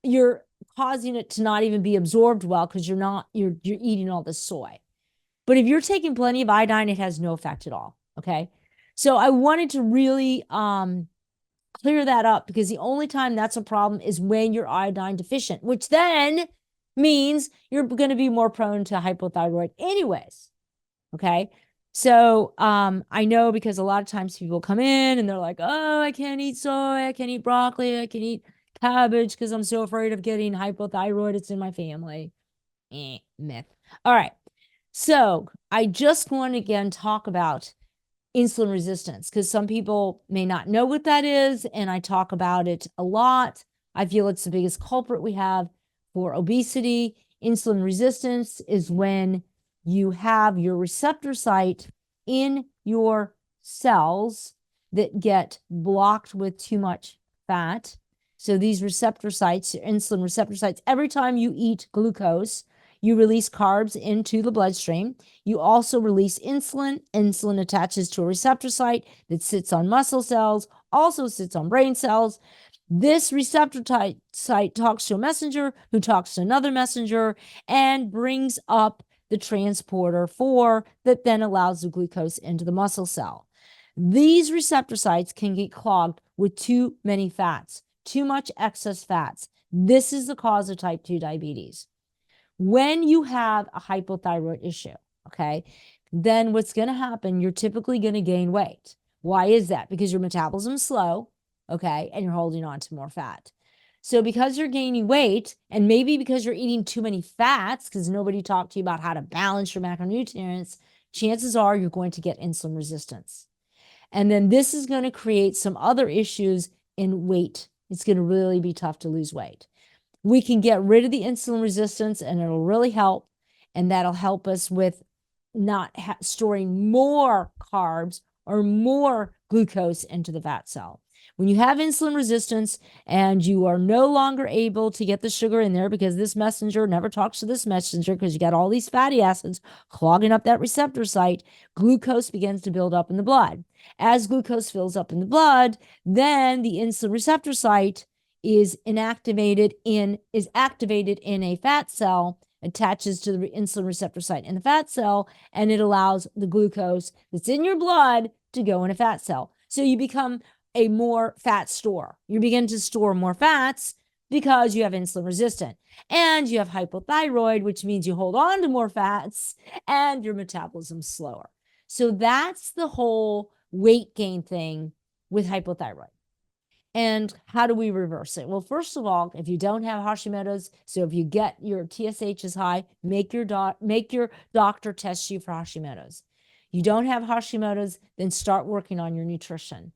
you're causing it to not even be absorbed well because you're eating all this soy. But if you're taking plenty of iodine, it has no effect at all. Okay. So I wanted to really clear that up, because the only time that's a problem is when you're iodine deficient, which then means you're going to be more prone to hypothyroid anyways. Okay. So I know, because a lot of times people come in and they're like, oh, I can't eat soy, I can't eat broccoli, I can eat cabbage because I'm so afraid of getting hypothyroid. It's in my family. Myth. All right. So I just want to again talk about insulin resistance, because some people may not know what that is, and I talk about it a lot. I feel it's the biggest culprit we have for obesity. Insulin resistance is when you have your receptor site in your cells that get blocked with too much fat. So these receptor sites, insulin receptor sites, every time you eat glucose, you release carbs into the bloodstream. You also release insulin. Insulin attaches to a receptor site that sits on muscle cells, also sits on brain cells. This receptor site talks to a messenger who talks to another messenger and brings up the transporter 4 that then allows the glucose into the muscle cell. These receptor sites can get clogged with too many fats, too much excess fats. This is the cause of type 2 diabetes. When you have a hypothyroid issue, okay, then what's going to happen, you're typically going to gain weight. Why is that? Because your metabolism is slow, okay, and you're holding on to more fat. So because you're gaining weight, and maybe because you're eating too many fats, because nobody talked to you about how to balance your macronutrients, chances are you're going to get insulin resistance. And then this is going to create some other issues in weight. It's going to really be tough to lose weight. We can get rid of the insulin resistance, and it'll really help. And that'll help us with not storing more carbs or more glucose into the fat cell. When you have insulin resistance and you are no longer able to get the sugar in there because this messenger never talks to this messenger, because you got all these fatty acids clogging up that receptor site, glucose begins to build up in the blood. As glucose fills up in the blood, then the insulin receptor site is activated in a fat cell, attaches to the insulin receptor site in the fat cell, and it allows the glucose that's in your blood to go in a fat cell. So you become a more fat store. You begin to store more fats because you have insulin resistant, and you have hypothyroid, which means you hold on to more fats and your metabolism's slower. So that's the whole weight gain thing with hypothyroid. And how do we reverse it? Well, first of all, if you don't have Hashimoto's, so if you get your TSH is high, make your doctor test you for Hashimoto's. You don't have Hashimoto's, then start working on your nutrition.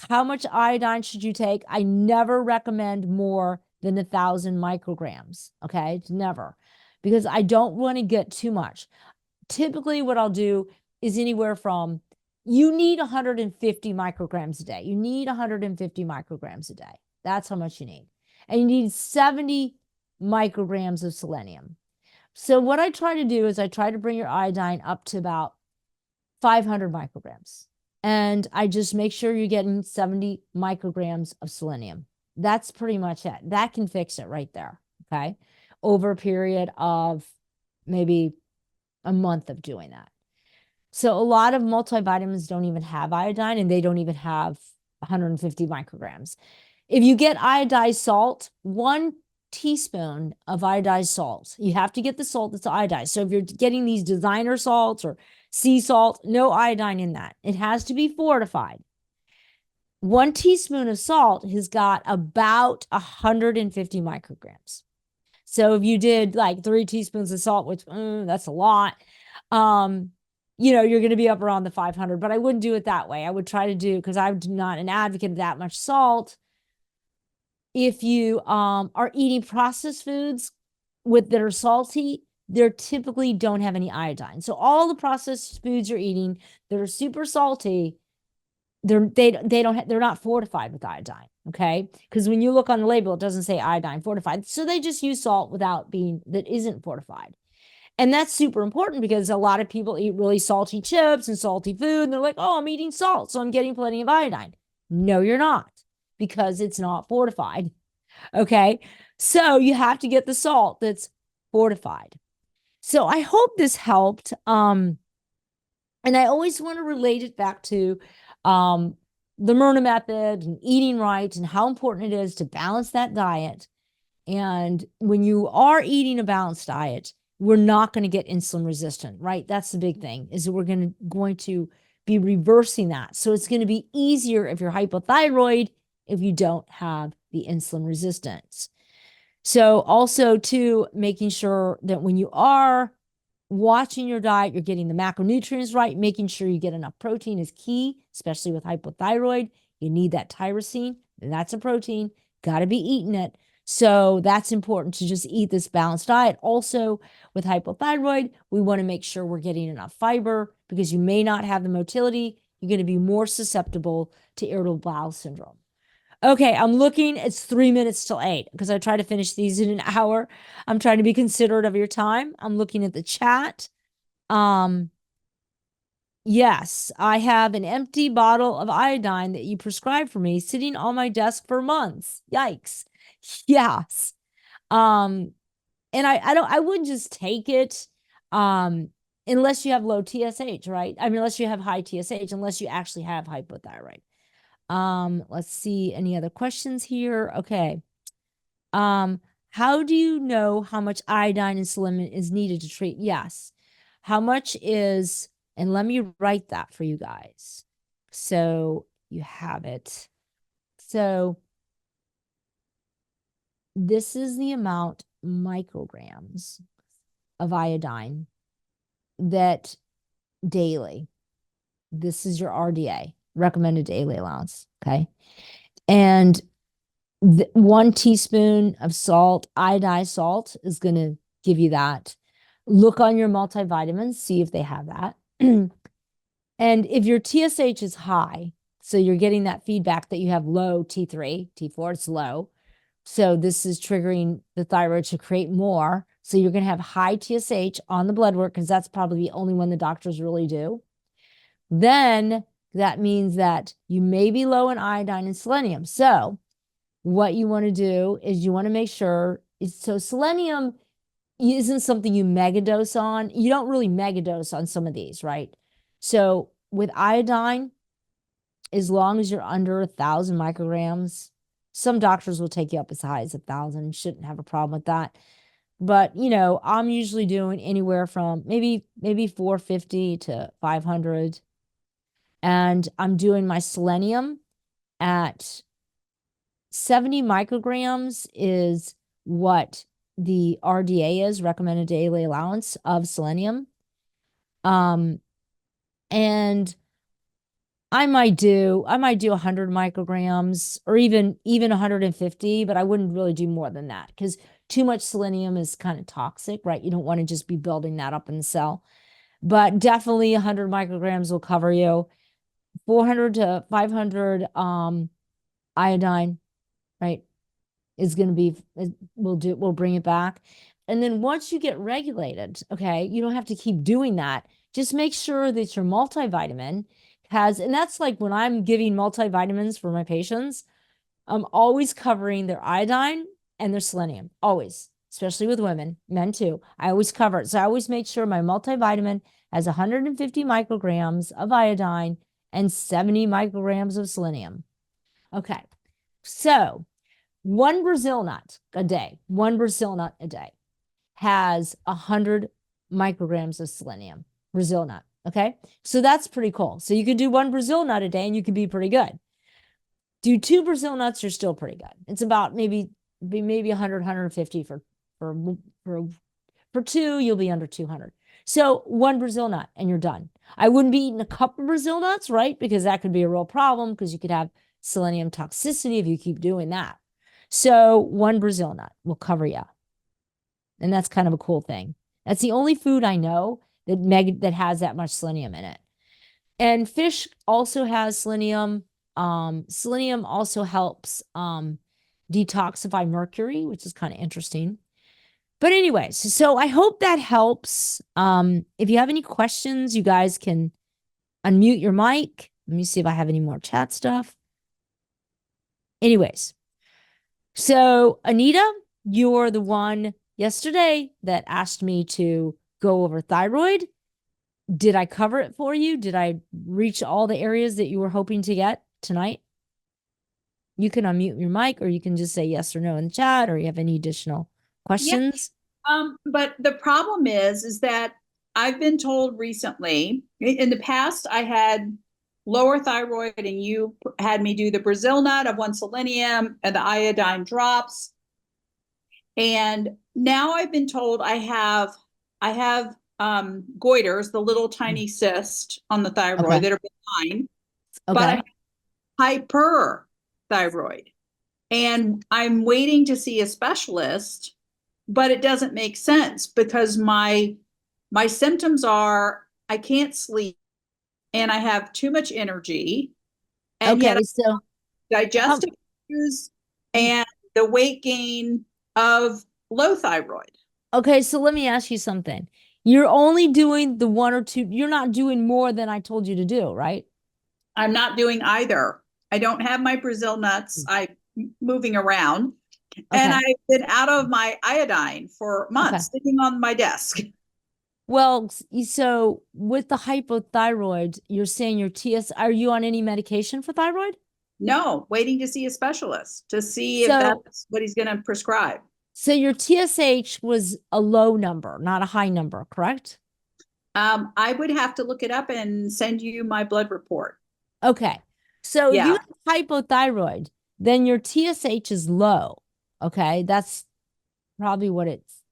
How much iodine should you take? I never recommend more than 1,000 micrograms. Okay, never, because I don't want to get too much. Typically, what I'll do is anywhere from, you need 150 micrograms a day. You need 150 micrograms a day. That's how much you need. And you need 70 micrograms of selenium. So what I try to do is I try to bring your iodine up to about 500 micrograms. And I just make sure you're getting 70 micrograms of selenium. That's pretty much it. That can fix it right there, okay? Over a period of maybe a month of doing that. So a lot of multivitamins don't even have iodine, and they don't even have 150 micrograms. If you get iodized salt, 1 teaspoon of iodized salt, you have to get the salt that's iodized. So if you're getting these designer salts or sea salt, no iodine in that. It has to be fortified. 1 teaspoon of salt has got about 150 micrograms. So if you did like 3 teaspoons of salt, which that's a lot, you're going to be up around the 500, but I wouldn't do it that way. I would try to do, because I'm not an advocate of that much salt. If you are eating processed foods that are salty, they typically don't have any iodine. So all the processed foods you're eating that are super salty, they're not fortified with iodine. Okay, because when you look on the label, it doesn't say iodine fortified. So they just use salt that isn't fortified. And that's super important because a lot of people eat really salty chips and salty food. And they're like, oh, I'm eating salt, so I'm getting plenty of iodine. No, you're not, because it's not fortified. Okay. So you have to get the salt that's fortified. So I hope this helped. And I always want to relate it back to the Myrna method and eating right and how important it is to balance that diet. And when you are eating a balanced diet, we're not going to get insulin resistant, right? That's the big thing, is that we're going to be reversing that. So it's going to be easier if you're hypothyroid if you don't have the insulin resistance. So also too, making sure that when you are watching your diet, you're getting the macronutrients right, making sure you get enough protein is key, especially with hypothyroid. You need that tyrosine. That's a protein. Got to be eating it. So that's important to just eat this balanced diet. Also, with hypothyroid, we want to make sure we're getting enough fiber because you may not have the motility. You're going to be more susceptible to irritable bowel syndrome. Okay, I'm looking. It's 3 minutes till 8 because I try to finish these in an hour. I'm trying to be considerate of your time. I'm looking at the chat. Yes, I have an empty bottle of iodine that you prescribed for me sitting on my desk for months. Yikes. Yes. And I wouldn't just take it unless you have low TSH, right? I mean, unless you have high TSH, unless you actually have hypothyroid. Let's see any other questions here. Okay. How do you know how much iodine and selenium is needed to treat? Yes. How much is, and let me write that for you guys. So you have it. So this is the amount micrograms of iodine that daily. This is your RDA, recommended daily allowance. Okay. And 1 teaspoon of salt, iodized salt, is going to give you that. Look on your multivitamins, see if they have that. And if your TSH is high, so you're getting that feedback that you have low T3, T4, it's low. So this is triggering the thyroid to create more. So you're going to have high TSH on the blood work because that's probably the only one the doctors really do. Then that means that you may be low in iodine and selenium. So what you want to do is you want to make sure so selenium isn't something you megadose on. You don't really megadose on some of these, right? So with iodine, as long as you're under 1,000 micrograms, some doctors will take you up as high as 1,000. You shouldn't have a problem with that. But, I'm usually doing anywhere from maybe 450 to 500. And I'm doing my selenium at 70 micrograms is what the RDA is, recommended daily allowance of selenium. And I might do 100 micrograms or even 150, but I wouldn't really do more than that because too much selenium is kind of toxic, right? You don't want to just be building that up in the cell. But definitely 100 micrograms will cover you. 400 to 500 iodine, right, is going to be, we'll bring it back. And then once you get regulated, okay, you don't have to keep doing that. Just make sure that your multivitamin has, and that's like when I'm giving multivitamins for my patients, I'm always covering their iodine and their selenium, always, especially with women, men too. I always cover it. So I always make sure my multivitamin has 150 micrograms of iodine and 70 micrograms of selenium. Okay. So 1 Brazil nut a day, 1 Brazil nut a day has 100 micrograms of selenium, Brazil nut. Okay. So that's pretty cool. So you could do 1 Brazil nut a day and you could be pretty good. Do 2 Brazil nuts, you're still pretty good. It's about maybe 100, 150 for 2, you'll be under 200. So 1 Brazil nut and you're done. I wouldn't be eating a cup of Brazil nuts, right? Because that could be a real problem because you could have selenium toxicity if you keep doing that. So 1 Brazil nut will cover you. And that's kind of a cool thing. That's the only food I know that has that much selenium in it. And fish also has selenium. Selenium also helps detoxify mercury, which is kind of interesting. But anyways, so I hope that helps. If you have any questions, you guys can unmute your mic. Let me see if I have any more chat stuff. Anyways, so Anita, you're the one yesterday that asked me to go over thyroid. Did I cover it for you? Did I reach all the areas that you were hoping to get tonight? You can unmute your mic, or you can just say yes or no in the chat, or you have any additional Yeah. questions. But the problem is that I've been told recently, in the past, I had lower thyroid, and you had me do the Brazil nut of 1 selenium and the iodine drops. And now I've been told I have goiters, the little tiny cyst on the thyroid Okay. that are benign, but I Okay. have hyperthyroid. And I'm waiting to see a specialist, but it doesn't make sense because my symptoms are I can't sleep and I have too much energy, and yet Okay. So, um, digestive issues and the weight gain of low thyroid. okay. So let me ask you something. You're only doing the one or two, you're not doing more than I told you to do, right? I'm not doing either. I don't have my Brazil nuts. I'm moving around, and Okay. I've been out of my iodine for Okay. months, sitting on my desk. Well, so with the hypothyroid, you're saying your TS, are you on any medication for thyroid? No, waiting to see a specialist to see if So, that's what he's going to prescribe. so your TSH was a low number, not a high number, correct? I would have to look it up and send you my blood report. Okay. So if you Yeah. have hypothyroid, then your TSH is low. Okay. That's probably what it's,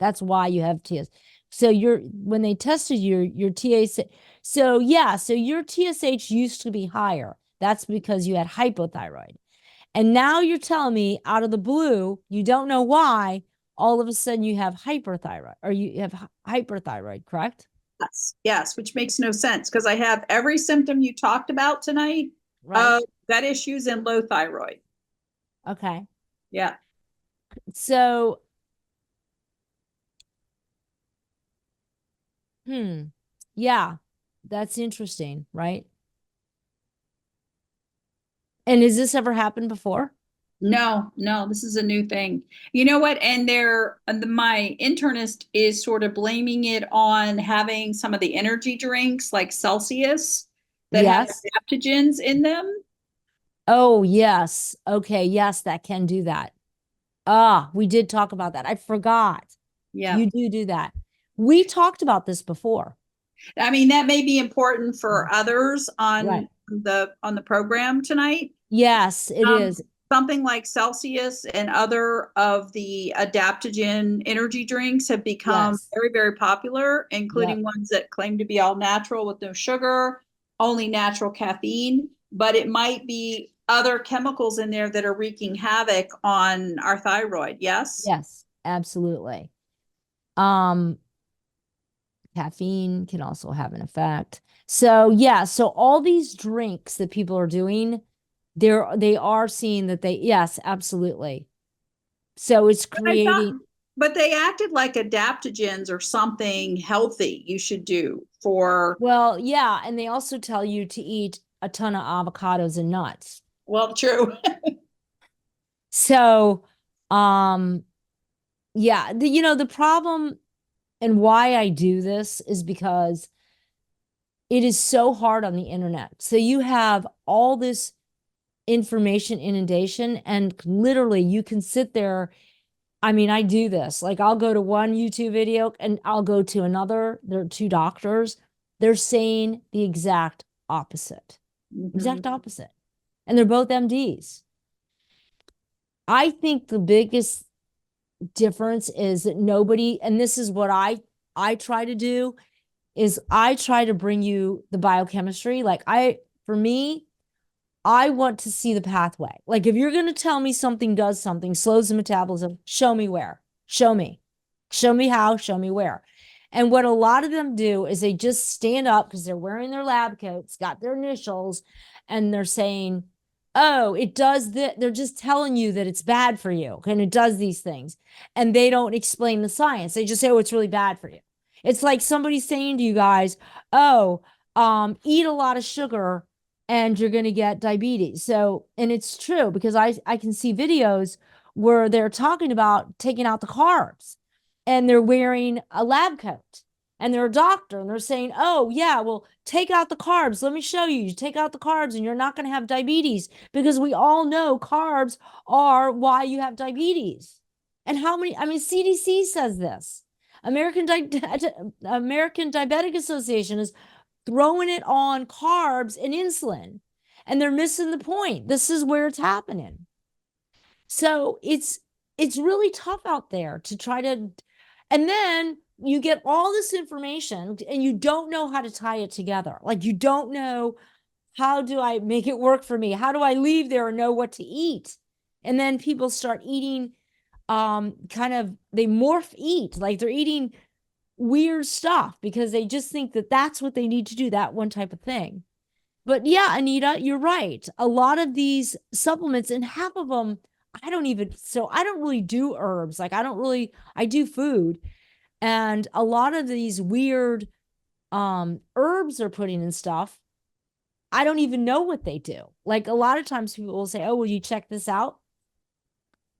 that's why you have TSH. So when they tested your TSH, so yeah, so your TSH used to be higher. That's because you had hypothyroid. And now you're telling me out of the blue, you don't know why, all of a sudden you have hyperthyroid, or you have hyperthyroid, correct? Yes. Yes, which makes no sense because I have every symptom you talked about tonight Right. of gut issues and low thyroid. Okay. Yeah. So, yeah, that's interesting, right? And has this ever happened before? No, no, this is a new thing. You know what? And my internist is sort of blaming it on having some of the energy drinks like Celsius that have Yes. adaptogens in them. Oh, yes. Okay. Yes, that can do that. Ah, we did talk about that. I forgot. Yeah. You do that. We talked about this before. I mean, that may be important Mhm. for others Right. on the program tonight. Yes, it Um, is. Something like Celsius and other of the adaptogen energy drinks have become Yes. very, very popular, Yep. including ones that claim to be all natural with no sugar, only natural caffeine, but it might be other chemicals in there that are wreaking havoc on our thyroid. Yes? Yes, absolutely. Um, Caffeine can also have an effect. So yeah, so all these drinks that people are doing, they are seeing that they, yes, absolutely. So it's But I thought, creating, but they acted like adaptogens or something healthy you should do for, well, yeah, and they also tell you to eat a ton of avocados and nuts. well, true. So, um, yeah, the problem and why I do this is because it is so hard on the internet. So you have all this information inundation, and literally you can sit there. I mean, I do this. Like, I'll go to one YouTube video and I'll go to another. There are two doctors. They're saying the Mhm. exact opposite. And they're both MDs. I think the biggest difference is that nobody, and this is what I try to do, is I try to bring you the biochemistry. For me, I want to see the pathway. Like, if you're going to tell me something does something, slows the metabolism, show me where. Show me. Show me how, show me where. And what a lot of them do is they just stand up because they're wearing their lab coats, got their initials, and they're saying, oh, it does that. They're just telling you that it's bad for you and it does these things. And they don't explain the science. They just say, oh, it's really bad for you. It's like somebody saying to you guys, oh, eat a lot of sugar and you're going to get diabetes. So, and it's true because I can see videos where they're talking about taking out the carbs and they're wearing a lab coat and they're a doctor and they're saying, oh, yeah, well, take out the carbs. Let me show you. You take out the carbs and you're not going to have diabetes because we all know carbs are why you have diabetes. And how many, I mean, CDC says this. American Diabetic Association is throwing it on carbs and insulin, and they're missing the point. This is where it's happening. So it's really tough out there to try to, and then you get all this information and you don't know how to tie it together. Like you don't know, how do I make it work for me? How do I leave there and know what to eat? And then people start eating kind of, they morph eat, like they're eating weird stuff because they just think that that's what they need to do, that one type of thing. But yeah, Anita, you're right. A lot of these supplements, and half of them, I don't even, so I don't really do herbs. Like I don't really, I do food. And a lot of these weird herbs they're putting in stuff, I don't even know what they do. Like a lot of times people will say, oh, will you check this out?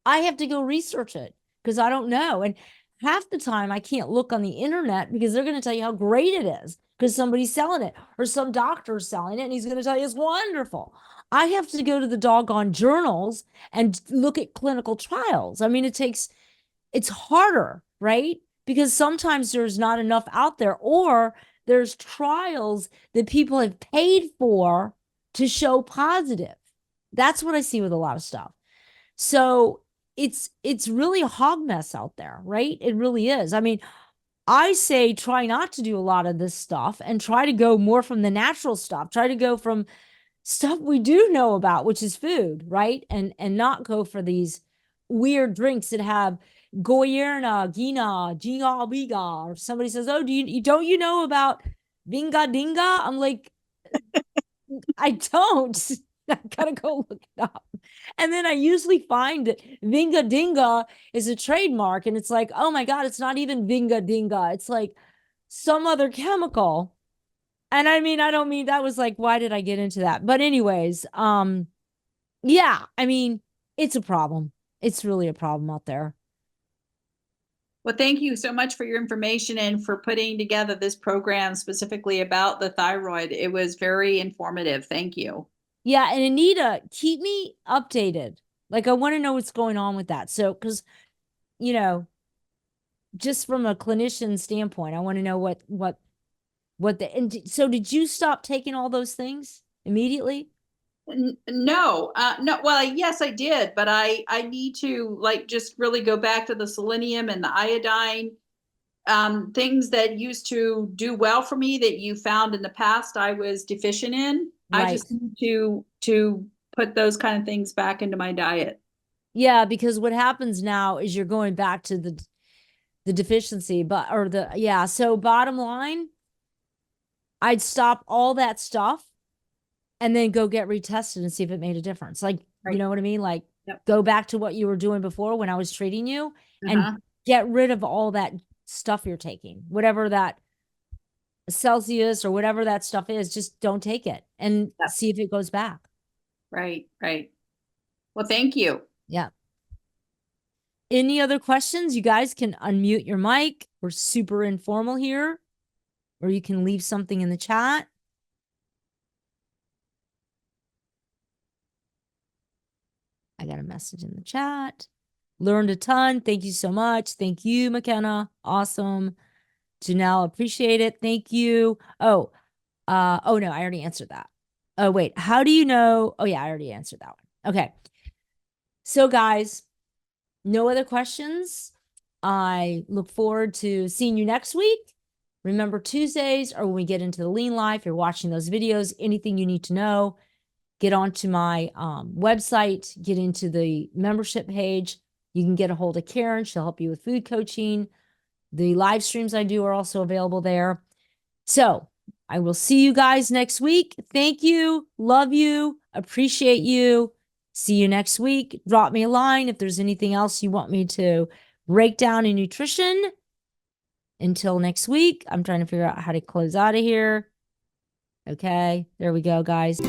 I have to go research it because I don't know. And half the time I can't look on the internet because they're going to tell you how great it is because somebody's selling it or some doctor's selling it and he's going to tell you it's wonderful. I have to go to the doggone journals and look at clinical trials. I mean, it's harder, right? Because sometimes there's not enough out there, or there's trials that people have paid for to show positive. That's what I see with a lot of stuff. So it's really a hog mess out there, right? It really is. I mean, I say try not to do a lot of this stuff and try to go more from the natural stuff. Try to go from stuff we do know about, which is food, right? And not go for these weird drinks that have goyerna, gina, jinga biga, or somebody says, oh, don't you know about vinga dinga? I'm like, I don't. I gotta go look it up. And then I usually find that Vinga Dinga is a trademark, and it's like, oh my God, it's not even Vinga Dinga. It's like some other chemical. And I mean, I don't mean that was like, why did I get into that? But anyways, yeah, I mean, it's a problem. It's really a problem out there. Well, thank you so much for your information and for putting together this program specifically about the thyroid. It was very informative. Thank you. Yeah, and Anita, keep me updated. Like I want to know what's going on with that. So, because you know, just from a clinician standpoint, I want to know what the, and so did you stop taking all those things immediately? No, no. Well, yes, I did, but I need to like just really go back to the selenium and the iodine, things that used to do well for me that you found in the past I was deficient in. I Right. just need to put those kind of things back into my diet. Yeah, because what happens now is you're going back to the deficiency, but or the yeah. So bottom line, I'd stop all that stuff and then go get retested and see if it made a difference. Like, you Right. know what I mean? Like Yep. go back to what you were doing before when I was treating you and Uh-huh. get rid of all that stuff you're taking. Whatever that Celsius or whatever that stuff is, just don't take it and Yep. see if it goes back. Right. Right. Well, thank you. Yeah. Any other questions? You guys can unmute your mic. We're super informal here, or you can leave something in the chat. I got a message in the chat. Learned a ton. Thank you so much. Thank you, McKenna. Awesome. Janelle, appreciate it. Thank you. Oh no, I already answered that. Oh, wait. How do you know? Oh, yeah, I already answered that one. Okay. So, guys, no other questions. I look forward to seeing you next week. Remember, Tuesdays or when we get into the lean life, you're watching those videos, anything you need to know, get onto my website, get into the membership page. You can get a hold of Karen. She'll help you with food coaching. The live streams I do are also available there. So I will see you guys next week. Thank you. Love you. Appreciate you. See you next week. Drop me a line if there's anything else you want me to break down in nutrition. Until next week, I'm trying to figure out how to close out of here. Okay, there we go, guys.